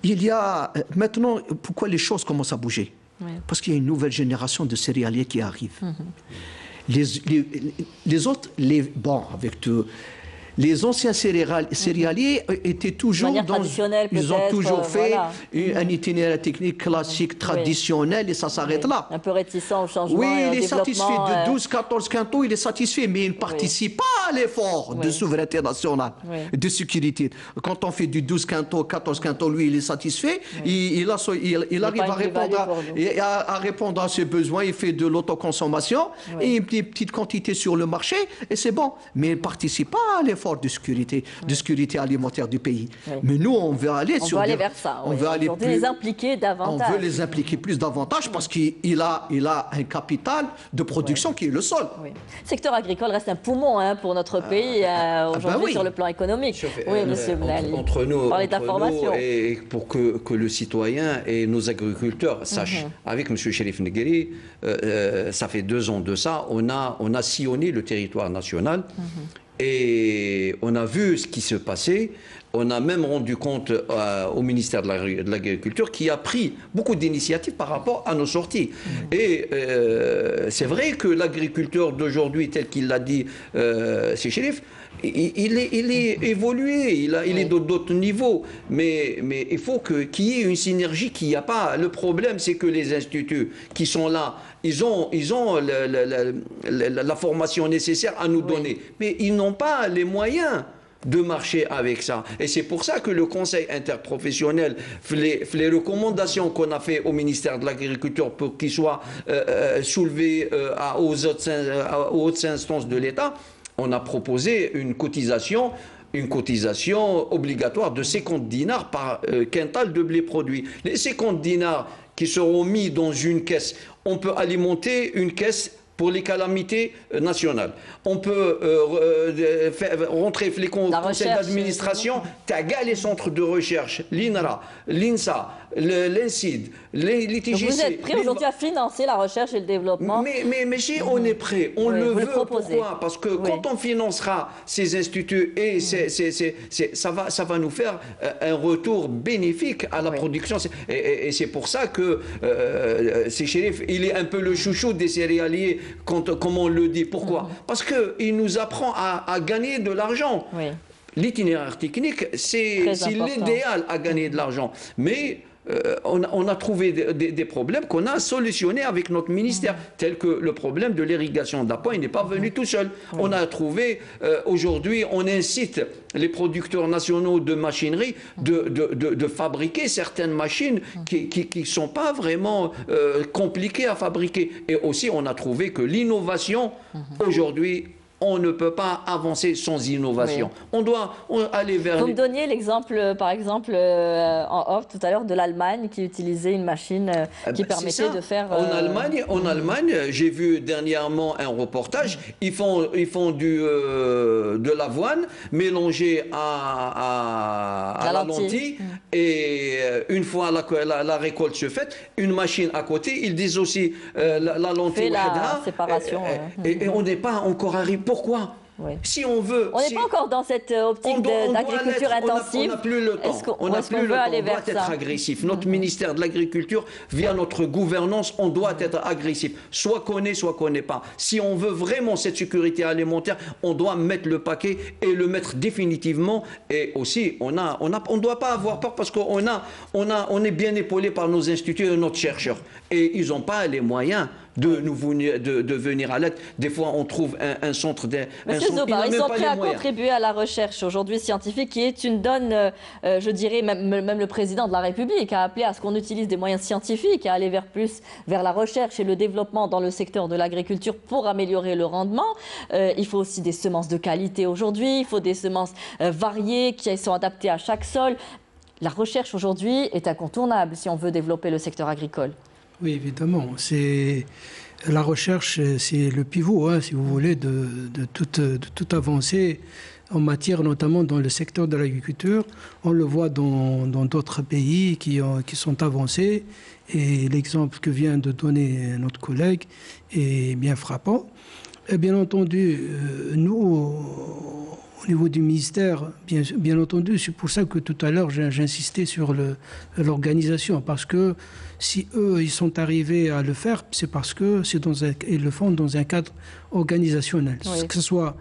Il y a maintenant, pourquoi les choses commencent à bouger? Parce qu'il y a une nouvelle génération de céréaliers qui arrive. Les autres, avec tout, les anciens céréaliers étaient toujours ils ont toujours fait un itinéraire technique classique, traditionnel, et ça s'arrête là. Un peu réticent au changement. Oui, et au il est satisfait de 12, 14 quintaux, il est satisfait, mais il ne participe pas à l'effort de souveraineté nationale, de sécurité. Quand on fait du 12 quintaux, 14 quintaux, lui, il est satisfait, il arrive à répondre à ses besoins, il fait de l'autoconsommation et une petite quantité sur le marché, et c'est bon. Mais il ne participe pas à l'effort de sécurité alimentaire du pays. Mais nous, on veut aller vers ça. On veut aller plus, les impliquer davantage. On veut les impliquer plus davantage parce qu'il a un capital de production qui est le sol. Le secteur agricole reste un poumon pour notre pays aujourd'hui sur le plan économique. Monsieur Blali. Entre nous, et pour que le citoyen et nos agriculteurs sachent, avec M. Cherif Negeri, ça fait 2 ans de ça, on a sillonné le territoire national. Et on a vu ce qui se passait. On a même rendu compte au ministère de l'Agriculture qui a pris beaucoup d'initiatives par rapport à nos sorties. Et c'est vrai que l'agriculteur d'aujourd'hui, tel qu'il l'a dit, c'est Cherif, il est évolué, il est d'autres niveaux, mais il faut qu'il y ait une synergie qu'il n'y a pas. Le problème, c'est que les instituts qui sont là, ils ont la formation nécessaire à nous donner, mais ils n'ont pas les moyens de marcher avec ça. Et c'est pour ça que le Conseil interprofessionnel, les recommandations qu'on a fait au ministère de l'Agriculture pour qu'il soit soulevé aux hautes instances de l'État, on a proposé une cotisation obligatoire de 50 dinars par quintal de blé produit. Les 50 dinars qui seront mis dans une caisse, on peut alimenter une caisse pour les calamités nationales. On peut rentrer les conseils d'administration, taga les centres de recherche, l'INRA, l'INSA, l'INSID, les TGC. Donc vous êtes prêt aujourd'hui à financer la recherche et le développement? Mais si on est prêt, on le veut. Pourquoi? Parce que quand on financera ces instituts, et ça va nous faire un retour bénéfique à la production. Et c'est pour ça que c'est Cherif, il est un peu le chouchou des céréaliers, comme on le dit. Pourquoi? Parce qu'il nous apprend à gagner de l'argent. L'itinéraire technique, c'est l'idéal à gagner de l'argent. Mais on a trouvé des problèmes qu'on a solutionnés avec notre ministère, tel que le problème de l'irrigation d'appoint, il n'est pas venu tout seul. On a trouvé, aujourd'hui, on incite les producteurs nationaux de machinerie de fabriquer certaines machines qui ne sont pas vraiment compliquées à fabriquer. Et aussi, on a trouvé que l'innovation, aujourd'hui, on ne peut pas avancer sans innovation. On doit aller vers... Vous me donniez l'exemple, par exemple, en off tout à l'heure, de l'Allemagne qui utilisait une machine qui permettait de faire... En Allemagne, j'ai vu dernièrement un reportage, ils font de l'avoine mélangée à la lentille, et une fois la récolte se fait, une machine à côté, ils disent aussi la lentille... la séparation. Et on n'est pas encore arrivé. Pourquoi? Si on veut... On n'est pas encore dans cette optique d'agriculture intensive. On n'a plus le temps. On n'a plus le temps. On doit être agressif. Notre ministère de l'Agriculture, via notre gouvernance, on doit être agressif. Soit qu'on est, soit qu'on n'est pas. Si on veut vraiment cette sécurité alimentaire, on doit mettre le paquet et le mettre définitivement. Et aussi, on ne doit pas avoir peur parce qu'on est bien épaulé par nos instituts et nos chercheurs. Et ils n'ont pas les moyens de venir à l'aide. Des fois, on trouve un centre... Monsieur Zobar, ils sont prêts à contribuer à la recherche aujourd'hui scientifique qui est une donne, je dirais, même le président de la République a appelé à ce qu'on utilise des moyens scientifiques, à aller vers la recherche et le développement dans le secteur de l'agriculture pour améliorer le rendement. Il faut aussi des semences de qualité aujourd'hui, il faut des semences variées qui sont adaptées à chaque sol. La recherche aujourd'hui est incontournable si on veut développer le secteur agricole. Oui, évidemment. La recherche, c'est le pivot, si vous voulez, de toute avancée en matière, notamment dans le secteur de l'agriculture. On le voit dans d'autres pays qui sont avancés. Et l'exemple que vient de donner notre collègue est bien frappant. Et bien entendu, nous, au niveau du ministère, bien entendu, c'est pour ça que tout à l'heure, j'insistais sur l'organisation, parce que si eux, ils sont arrivés à le faire, c'est parce que ils le font dans un cadre organisationnel. Que ce soit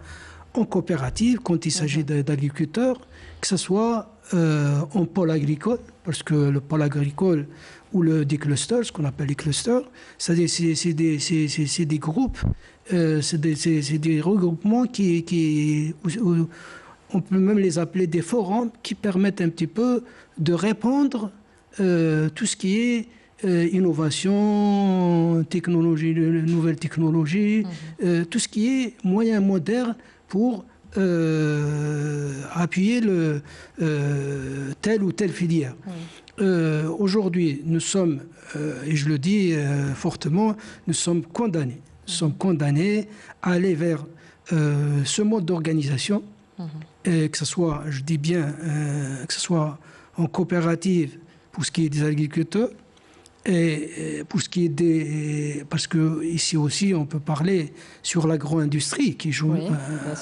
en coopérative quand il s'agit d'agriculteurs, que ce soit en pôle agricole, parce que le pôle agricole ou des clusters, ce qu'on appelle les clusters, c'est-à-dire c'est des groupes, c'est des regroupements on peut même les appeler des forums qui permettent un petit peu de répandre tout ce qui est innovation, technologie, nouvelles technologies, tout ce qui est moyen moderne pour appuyer telle ou telle filière. Aujourd'hui, nous sommes, et je le dis fortement, nous sommes condamnés. Nous sommes condamnés à aller vers ce mode d'organisation, et que ce soit, je dis bien, que ce soit en coopérative pour ce qui est des agriculteurs, et pour ce qui est parce que ici aussi on peut parler sur l'agro-industrie qui joue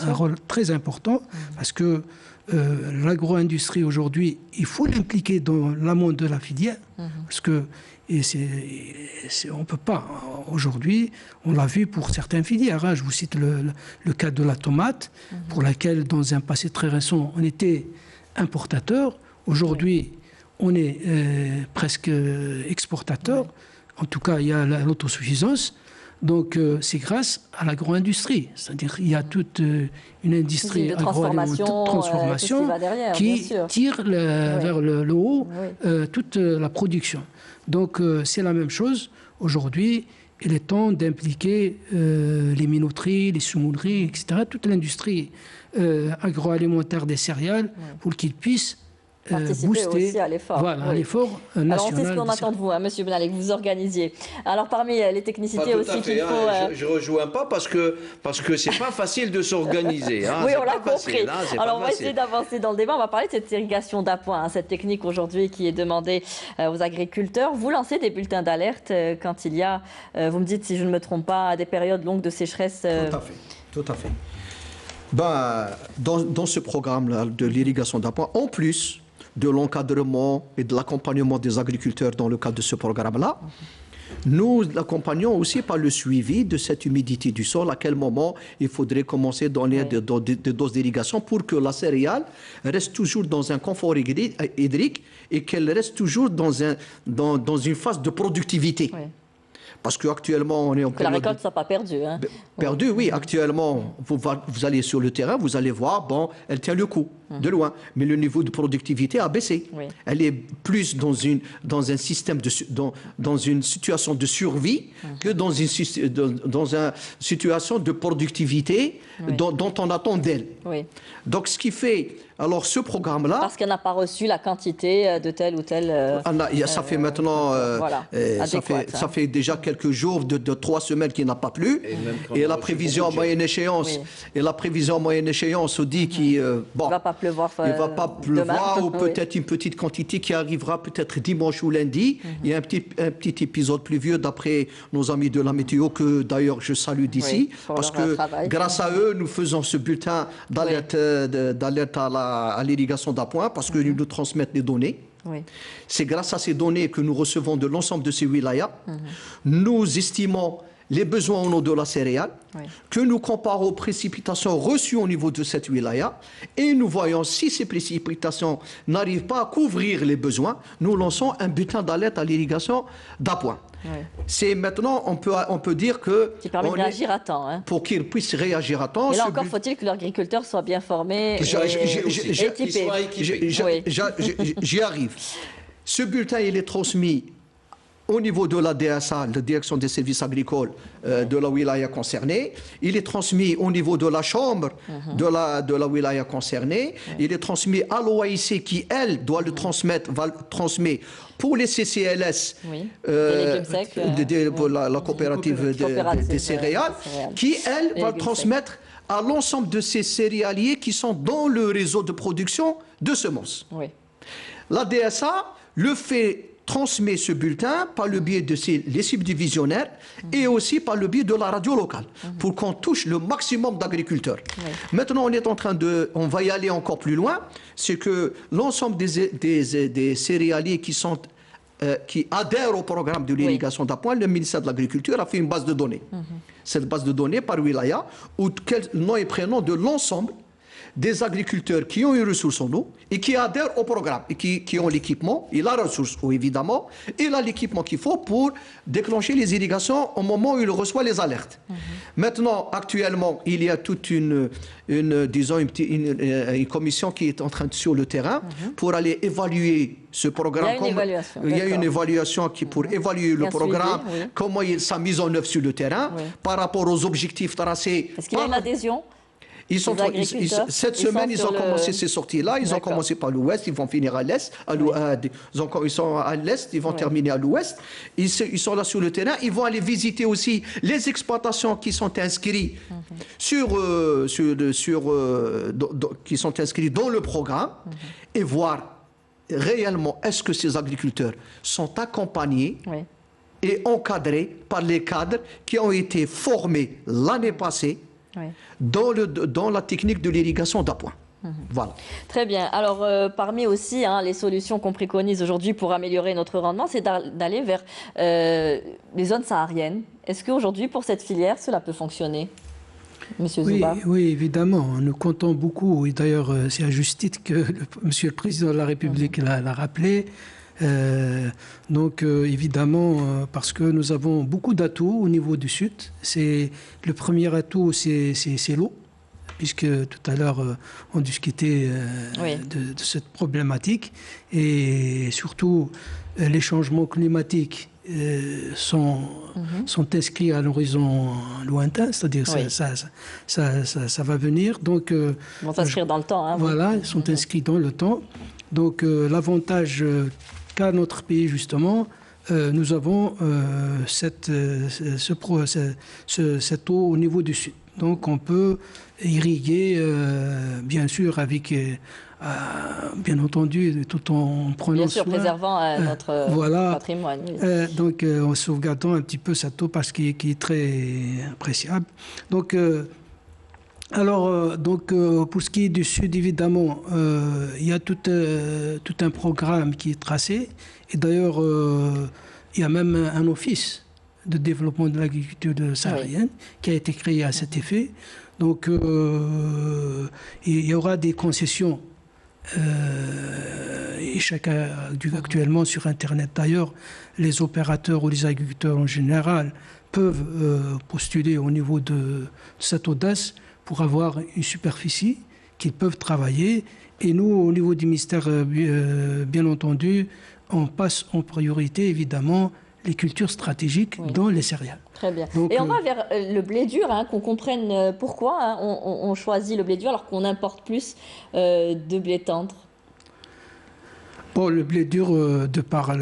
un rôle très important, parce que l'agro-industrie aujourd'hui, il faut l'impliquer dans l'amont de la filière, parce que on ne peut pas, aujourd'hui, on l'a vu pour certaines filières, hein, je vous cite le cas de la tomate, pour laquelle dans un passé très récent on était importateur, aujourd'hui on est presque exportateur, en tout cas il y a l'autosuffisance, donc c'est grâce à l'agro-industrie, c'est-à-dire il y a toute une industrie agroalimentaire de transformation qui tire vers le haut toute la production. Donc c'est la même chose aujourd'hui. Il est temps d'impliquer les minoteries, les semoulleries, etc., toute l'industrie agroalimentaire des céréales pour qu'ils puissent participer aussi à l'effort. Voilà, l'effort national. Alors, on sait ce qu'on attend de vous, hein, Monsieur Benallé, que vous organisiez. Alors, parmi les technicités aussi qu'il faut... Je ne rejoins pas parce que c'est pas facile de s'organiser. Hein, oui, on l'a compris. Alors, on va essayer d'avancer dans le débat. On va parler de cette irrigation d'appoint, hein, cette technique aujourd'hui qui est demandée aux agriculteurs. Vous lancez des bulletins d'alerte quand il y a, vous me dites si je ne me trompe pas, des périodes longues de sécheresse. Tout à fait. Ben, dans ce programme-là de l'irrigation d'appoint, en plus de l'encadrement et de l'accompagnement des agriculteurs dans le cadre de ce programme-là, nous l'accompagnons aussi par le suivi de cette humidité du sol, à quel moment il faudrait commencer à donner des doses d'irrigation pour que la céréale reste toujours dans un confort hydrique et qu'elle reste toujours dans une phase de productivité. Oui. Parce qu'actuellement, on est en que la récolte ne soit pas perdue. Hein. Perdue, oui. Actuellement, vous allez sur le terrain, vous allez voir, bon, elle tient le coup, de loin. Mais le niveau de productivité a baissé. Oui. Elle est plus dans une situation de survie que dans une situation de productivité dont on attend d'elle. Oui. Donc, ce qui fait... Alors, ce programme-là... Parce qu'elle n'a pas reçu la quantité de tel ou tel... ça fait maintenant... ça fait déjà quelques jours, de 3 semaines qu'il n'a pas plu. Et la prévision à moyenne échéance... Oui. Et la prévision à moyenne échéance dit qu'il... bon, il ne va pas pleuvoir il ne va pas pleuvoir ou peut-être une petite quantité qui arrivera peut-être dimanche ou lundi. Il y a un petit épisode pluvieux d'après nos amis de la météo que d'ailleurs je salue d'ici. Parce que grâce à eux, nous faisons ce bulletin d'alerte à l'irrigation d'appoint parce qu'ils nous transmettent des données. Oui. C'est grâce à ces données que nous recevons de l'ensemble de ces wilayas. Nous estimons les besoins en eau de la céréale, que nous comparons aux précipitations reçues au niveau de cette wilaya, et nous voyons si ces précipitations n'arrivent pas à couvrir les besoins, nous lançons un bulletin d'alerte à l'irrigation d'appoint. Oui. C'est maintenant, on peut dire que... Qui permet de réagir à temps. Hein. Pour qu'ils puissent réagir à temps. Et là encore, faut-il que l'agriculteur soit bien formé et équipé. J'y arrive. Ce bulletin, il est transmis au niveau de la DSA, la Direction des services agricoles de la wilaya concernée. Il est transmis au niveau de la chambre de la wilaya concernée. Il est transmis à l'OAIC qui, elle, doit le transmettre, va le transmettre pour les CCLS, la coopérative des céréales, qui, elle, va le transmettre à l'ensemble de ces céréaliers qui sont dans le réseau de production de semences. Oui. La DSA transmet ce bulletin par le biais de les subdivisionnaires et aussi par le biais de la radio locale pour qu'on touche le maximum d'agriculteurs. Oui. Maintenant, on va y aller encore plus loin, c'est que l'ensemble des céréaliers qui sont qui adhèrent au programme de l'irrigation d'appoint, le ministère de l'Agriculture a fait une base de données. Cette base de données par wilaya, où nom et prénom de l'ensemble des agriculteurs qui ont une ressource en eau et qui adhèrent au programme et qui ont l'équipement et la ressource eau évidemment et l'équipement qu'il faut pour déclencher les irrigations au moment où il reçoit les alertes. Maintenant, actuellement, il y a toute une commission qui est en train de sur le terrain pour aller évaluer ce programme. Il y a une évaluation qui pour évaluer le programme, comment sa mise en œuvre sur le terrain par rapport aux objectifs tracés. Est-ce qu'il y a une adhésion? Cette semaine, ils ont commencé ces sorties-là. Ils ont commencé par l'ouest, ils vont finir à l'est. Ils sont à l'est, ils vont terminer à l'ouest. Ils sont là sur le terrain. Ils vont aller visiter aussi les exploitations qui sont inscrites qui sont inscrits dans le programme et voir réellement est-ce que ces agriculteurs sont accompagnés et encadrés par les cadres qui ont été formés l'année passée dans la technique de l'irrigation d'appoint. Voilà. Très bien. Alors, parmi aussi les solutions qu'on préconise aujourd'hui pour améliorer notre rendement, c'est d'aller vers les zones sahariennes. Est-ce qu'aujourd'hui, pour cette filière, cela peut fonctionner, Monsieur Zouba? Oui, évidemment. Nous comptons beaucoup. Et d'ailleurs, c'est à juste titre que Monsieur le Président de la République l'a rappelé. Donc évidemment, parce que nous avons beaucoup d'atouts au niveau du sud. Le premier atout, c'est l'eau, puisque tout à l'heure on discutait de cette problématique. Et surtout, les changements climatiques sont inscrits à l'horizon lointain, c'est-à-dire ça va venir. Donc, ils vont s'inscrire dans le temps. Voilà, ils sont inscrits dans le temps. Donc l'avantage qu'à notre pays, justement, nous avons cette eau au niveau du sud. Donc on peut irriguer, bien sûr, avec, bien entendu, tout en prenant soin. Bien sûr, préservant notre patrimoine. Donc en sauvegardant un petit peu cette eau parce qu'il est très appréciable. Donc, pour ce qui est du Sud, évidemment, il y a tout un programme qui est tracé. Et d'ailleurs, il y a même un office de développement de l'agriculture saharienne qui a été créé à cet effet. Donc, il y aura des concessions. Et actuellement sur Internet, d'ailleurs, les opérateurs ou les agriculteurs en général peuvent postuler au niveau de cette audace pour avoir une superficie qu'ils peuvent travailler. Et nous, au niveau du ministère, bien entendu, on passe en priorité, évidemment, les cultures stratégiques dans les céréales. Très bien. Donc, et on va vers le blé dur, qu'on comprenne pourquoi on choisit le blé dur alors qu'on importe plus de blé tendre. Bon, le blé dur, de par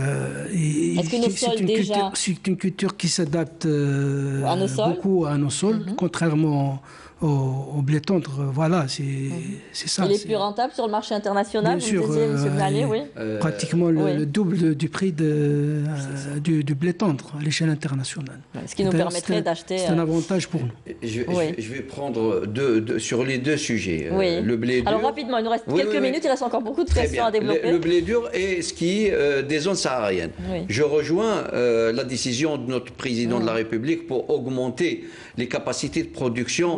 c'est une culture qui s'adapte beaucoup à nos sols, contrairement au blé tendre. Voilà, c'est ça. Il est plus rentable sur le marché international, bien sûr, vous disiez, M. Vallée, pratiquement le double du prix du blé tendre à l'échelle internationale. Ce qui nous permettrait d'acheter... C'est un avantage pour nous. Je vais prendre sur les deux sujets. Le blé dur... Alors rapidement, il nous reste quelques minutes, il reste encore beaucoup de questions à développer. Le blé dur et ce qui est des zones sahariennes. Je rejoins la décision de notre président de la République pour augmenter les capacités de production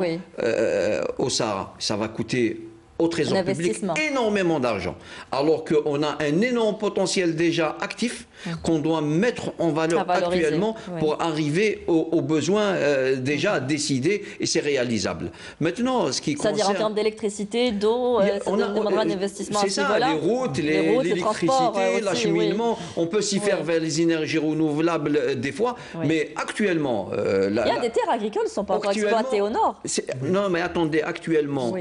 au Sahara. Ça va coûter au Trésor public énormément d'argent. Alors qu'on a un énorme potentiel déjà actif qu'on doit mettre en valeur actuellement pour arriver aux besoins déjà décidés et c'est réalisable. Maintenant, ce qui concerne... C'est-à-dire en termes d'électricité, d'eau, ça demandera un investissement à ce niveau-là. C'est ça, les routes, l'électricité, l'acheminement. On peut s'y faire vers les énergies renouvelables des fois, mais actuellement... il y a des terres agricoles qui ne sont pas encore exploitées au nord. Non, mais attendez, actuellement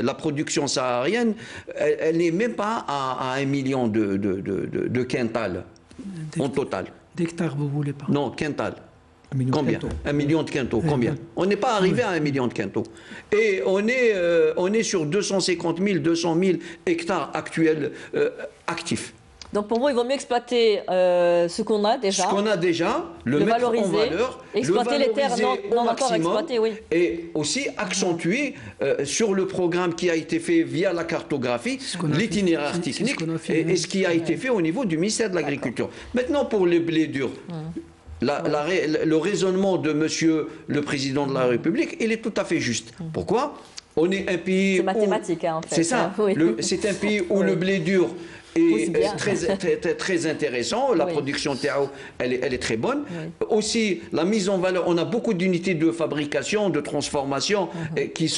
la production saharienne, elle n'est même pas à 1 million de quintals en total. D'hectares, vous voulez pas? Non, quintal. Combien? 1 million de quintaux. Combien? On n'est pas arrivé à 1 million de quintaux. Et on est sur 250 000, 200 000 hectares actuels actifs. Donc pour vous, il vaut mieux exploiter ce qu'on a déjà. Ce qu'on a déjà, le mettre valoriser, en valeur, exploiter les terres non encore exploitées, oui. Et aussi accentuer sur le programme qui a été fait via la cartographie, l'itinéraire technique et ce qui a été fait au niveau du ministère de l'Agriculture. Maintenant, pour les blés durs. Le raisonnement de Monsieur le Président de la République, il est tout à fait juste. Pourquoi? On est un pays. C'est mathématique, hein, en fait. C'est ça. Oui. C'est un pays où le blé dur est très intéressant. La production Tao, elle est très bonne. Oui. Aussi, la mise en valeur, on a beaucoup d'unités de fabrication, de transformation qui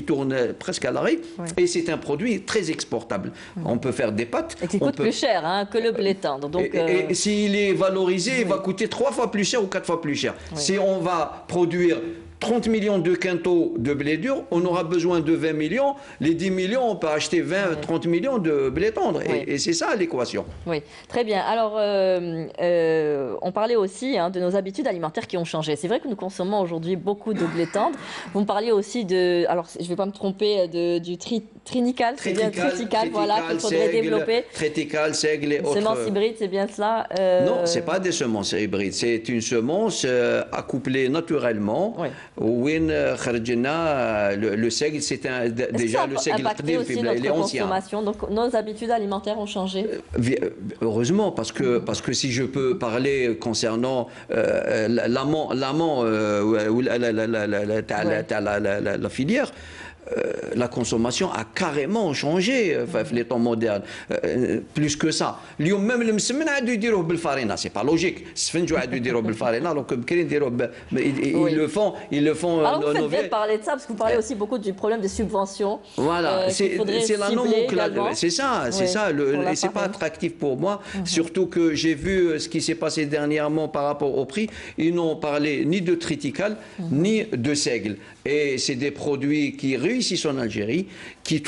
tournent presque à l'arrêt. Oui. Et c'est un produit très exportable. On peut faire des pâtes. Et qui coûte plus cher que le blé tendre. Donc, et s'il est valorisé, il va coûter 3 fois plus cher ou 4 fois plus cher. Oui. Si on va produire 30 millions de quintaux de blé dur, on aura besoin de 20 millions. Les 10 millions, on peut acheter 20, 30 millions de blé tendre. Oui. Et c'est ça l'équation. Oui, très bien. Alors, on parlait aussi de nos habitudes alimentaires qui ont changé. C'est vrai que nous consommons aujourd'hui beaucoup de blé tendre. Vous me parliez aussi de, alors je ne vais pas me tromper, du triticale, voilà, qu'il faudrait développer. Triticale, seigle et autres. Semences hybrides, c'est bien cela Non, ce n'est pas des semences hybrides. C'est une semence accouplée naturellement. Oui. Le seigle, c'est déjà le seigle qadim, il est ancien. Donc nos habitudes alimentaires ont changé. Heureusement, parce que si je peux parler concernant l'amont ou la filière, la consommation a carrément changé les temps modernes. Plus que ça. Même le msemen a dû dire بالفارينة, c'est pas logique. Sfenjou a dû dire بالفارينة, donc ils le font. Alors vous faites bien de parler de ça, parce que vous parlez aussi beaucoup du problème des subventions. Voilà, c'est la nomenclature. C'est ça, c'est ça. Et c'est pas attractif pour moi, surtout que j'ai vu ce qui s'est passé dernièrement par rapport au prix. Ils n'ont parlé ni de triticale, ni de seigle. Et c'est des produits qui réussissent en Algérie, qui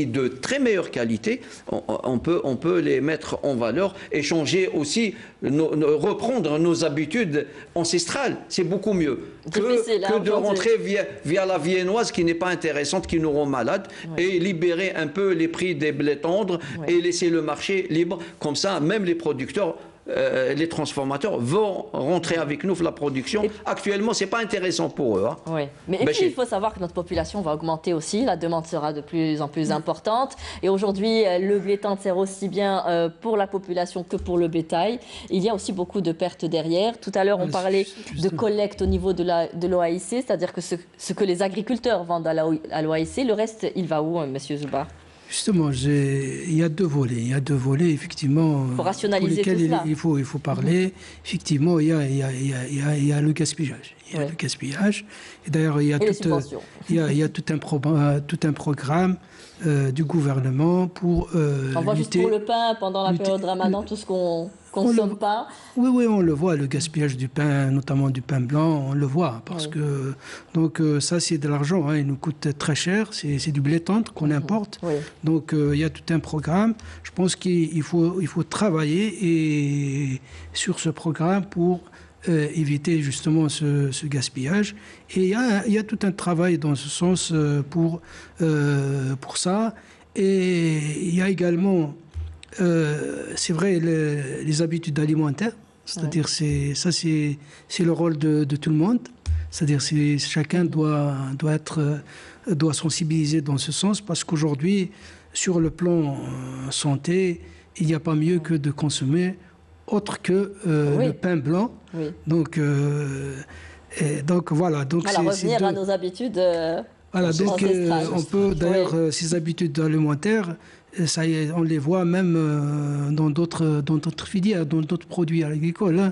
de très meilleure qualité. On peut les mettre en valeur et changer aussi, reprendre nos habitudes ancestrales. C'est beaucoup mieux que de rentrer via la viennoise qui n'est pas intéressante, qui nous rend malades, et libérer un peu les prix des blés tendres et laisser le marché libre. Comme ça, même les producteurs, les transformateurs vont rentrer avec nous la production. Actuellement, ce n'est pas intéressant pour eux. Oui. Mais et puis, il faut savoir que notre population va augmenter aussi. La demande sera de plus en plus importante. Et aujourd'hui, le blé tendre sert aussi bien pour la population que pour le bétail. Il y a aussi beaucoup de pertes derrière. Tout à l'heure, on parlait de collecte au niveau de l'OAIC, c'est-à-dire que ce que les agriculteurs vendent à l'OAIC, le reste, il va où, Monsieur Zoubar? Justement, il y a deux volets. Il y a deux volets, effectivement, pour rationaliser pour lesquels tout cela. il faut parler. Effectivement, il y a le gaspillage. Il y a le gaspillage. Et d'ailleurs, il y a tout un programme du gouvernement pour on voit juste pour le pain, pendant la période Ramadan, tout ce qu'on consomme pas. Oui, on le voit, le gaspillage du pain, notamment du pain blanc, on le voit. Parce que, donc, ça, c'est de l'argent, il nous coûte très cher, c'est du blé tendre qu'on importe. Donc, il y a tout un programme. Je pense qu'il faut travailler sur ce programme pour éviter justement ce gaspillage. Et il y a tout un travail dans ce sens pour ça. Et il y a également, c'est vrai, les habitudes alimentaires. C'est-à-dire, c'est le rôle de tout le monde. C'est-à-dire, chacun doit sensibiliser dans ce sens, parce qu'aujourd'hui, sur le plan santé, il n'y a pas mieux que de consommer autre que le pain blanc. Donc voilà. Donc revenir à nos habitudes. Voilà, donc on peut d'ailleurs ces habitudes alimentaires, ça y est, on les voit même dans d'autres filières, dans d'autres produits agricoles.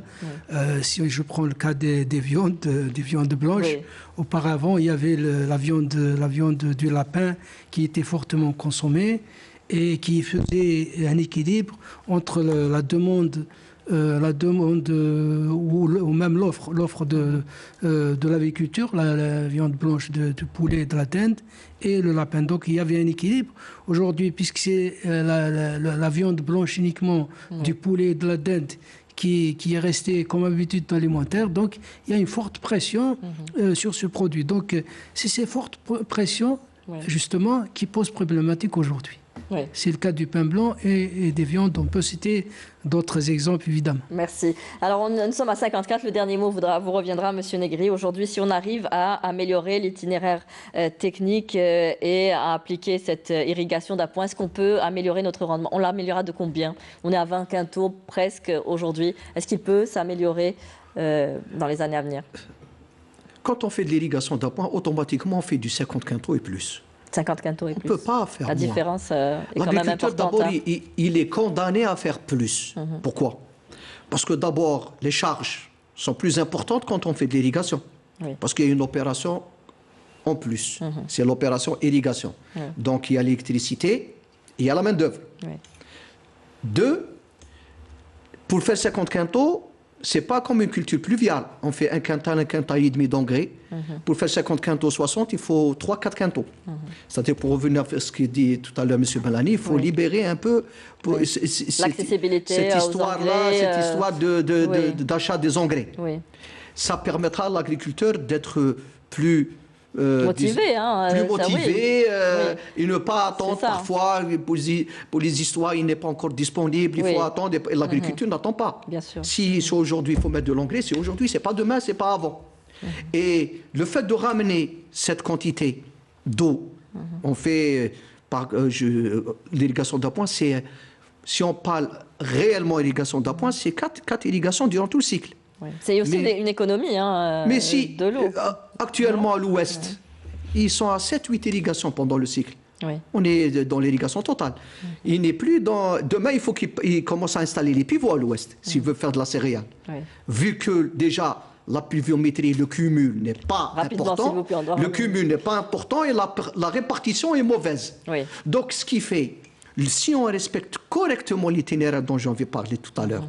Si je prends le cas des viandes blanches, auparavant il y avait la viande du lapin qui était fortement consommée et qui faisait un équilibre entre la demande ou même l'offre de l'agriculture, la viande blanche du poulet, de la dinde et le lapin. Donc il y avait un équilibre. Aujourd'hui, puisque c'est la viande blanche uniquement du poulet et de la dinde qui est restée comme habitude alimentaire, donc il y a une forte pression sur ce produit. Donc c'est ces fortes pressions justement qui posent problématique aujourd'hui. Oui. C'est le cas du pain blanc et des viandes. On peut citer d'autres exemples, évidemment. Merci. Alors, nous sommes à 54. Le dernier mot vous reviendra, Monsieur Negri. Aujourd'hui, si on arrive à améliorer l'itinéraire technique et à appliquer cette irrigation d'appoint, est-ce qu'on peut améliorer notre rendement? On l'améliorera de combien? On est à 20 quintaux presque aujourd'hui. Est-ce qu'il peut s'améliorer dans les années à venir? Quand on fait de l'irrigation d'appoint, automatiquement, on fait du 50 quintaux et plus. 50 quintaux et plus. On ne peut pas faire La moins. différence est quand même importante. D'abord, il est condamné à faire plus. Pourquoi? Parce que d'abord, les charges sont plus importantes quand on fait de l'irrigation. Oui. Parce qu'il y a une opération en plus. C'est l'opération irrigation. Donc, il y a l'électricité et il y a la main-d'œuvre. Oui. Deux, pour faire 50 quintaux, ce n'est pas comme une culture pluviale. On fait un quintal et demi d'engrais. Pour faire 50 quintaux, 60, il faut 3-4 quintaux. C'est-à-dire, pour revenir à ce qu'il dit tout à l'heure M. Bellani, il faut libérer un peu l'accessibilité cette histoire-là, cette histoire d'achat des engrais. Oui. Ça permettra à l'agriculteur d'être plus motivé, et ne pas attendre parfois pour les histoires, il n'est pas encore disponible, il faut attendre. L'agriculture n'attend pas. Bien sûr. Si c'est aujourd'hui, il faut mettre de l'engrais, c'est aujourd'hui, c'est pas demain, c'est pas avant. Et le fait de ramener cette quantité d'eau, on fait l'irrigation d'appoint, c'est, si on parle réellement irrigation d'appoint, c'est 4 irrigations durant tout le cycle. Oui. C'est aussi une économie de l'eau. Actuellement à l'ouest, ils sont à 7-8 irrigations pendant le cycle. Oui. On est dans l'irrigation totale. Il n'est plus dans... Demain, il faut qu'il commence à installer les pivots à l'ouest, s'il veut faire de la céréale. Oui. Vu que déjà, la pluviométrie, le cumul n'est pas important. Le cumul n'est pas important et la répartition est mauvaise. Oui. Donc, ce qui fait, si on respecte correctement l'itinéraire dont j'en vais parler tout à l'heure,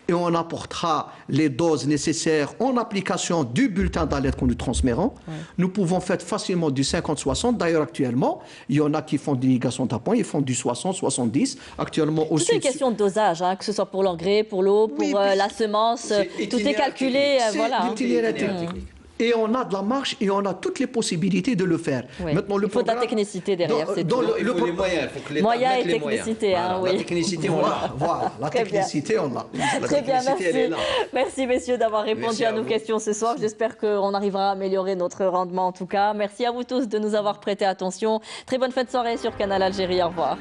et on apportera les doses nécessaires en application du bulletin d'alerte que nous transmettrons. Nous pouvons faire facilement du 50-60. D'ailleurs, actuellement, il y en a qui font de l'irrigation d'appoint, ils font du 60-70. Actuellement aussi. C'est une question de dosage, que ce soit pour l'engrais, pour l'eau, pour la semence. Tout est calculé. L'itinéraire technique. Et on a de la marge et on a toutes les possibilités de le faire. Oui. Maintenant, il faut de la technicité derrière. Il faut les moyens. Il faut que l'État mette les moyens. Technicité. La technicité, on l'a. Voilà, la technicité, on l'a. Très bien, merci. Merci, messieurs, d'avoir répondu à nos questions ce soir. J'espère qu'on arrivera à améliorer notre rendement, en tout cas. Merci à vous tous de nous avoir prêté attention. Très bonne fin de soirée sur Canal Algérie. Au revoir.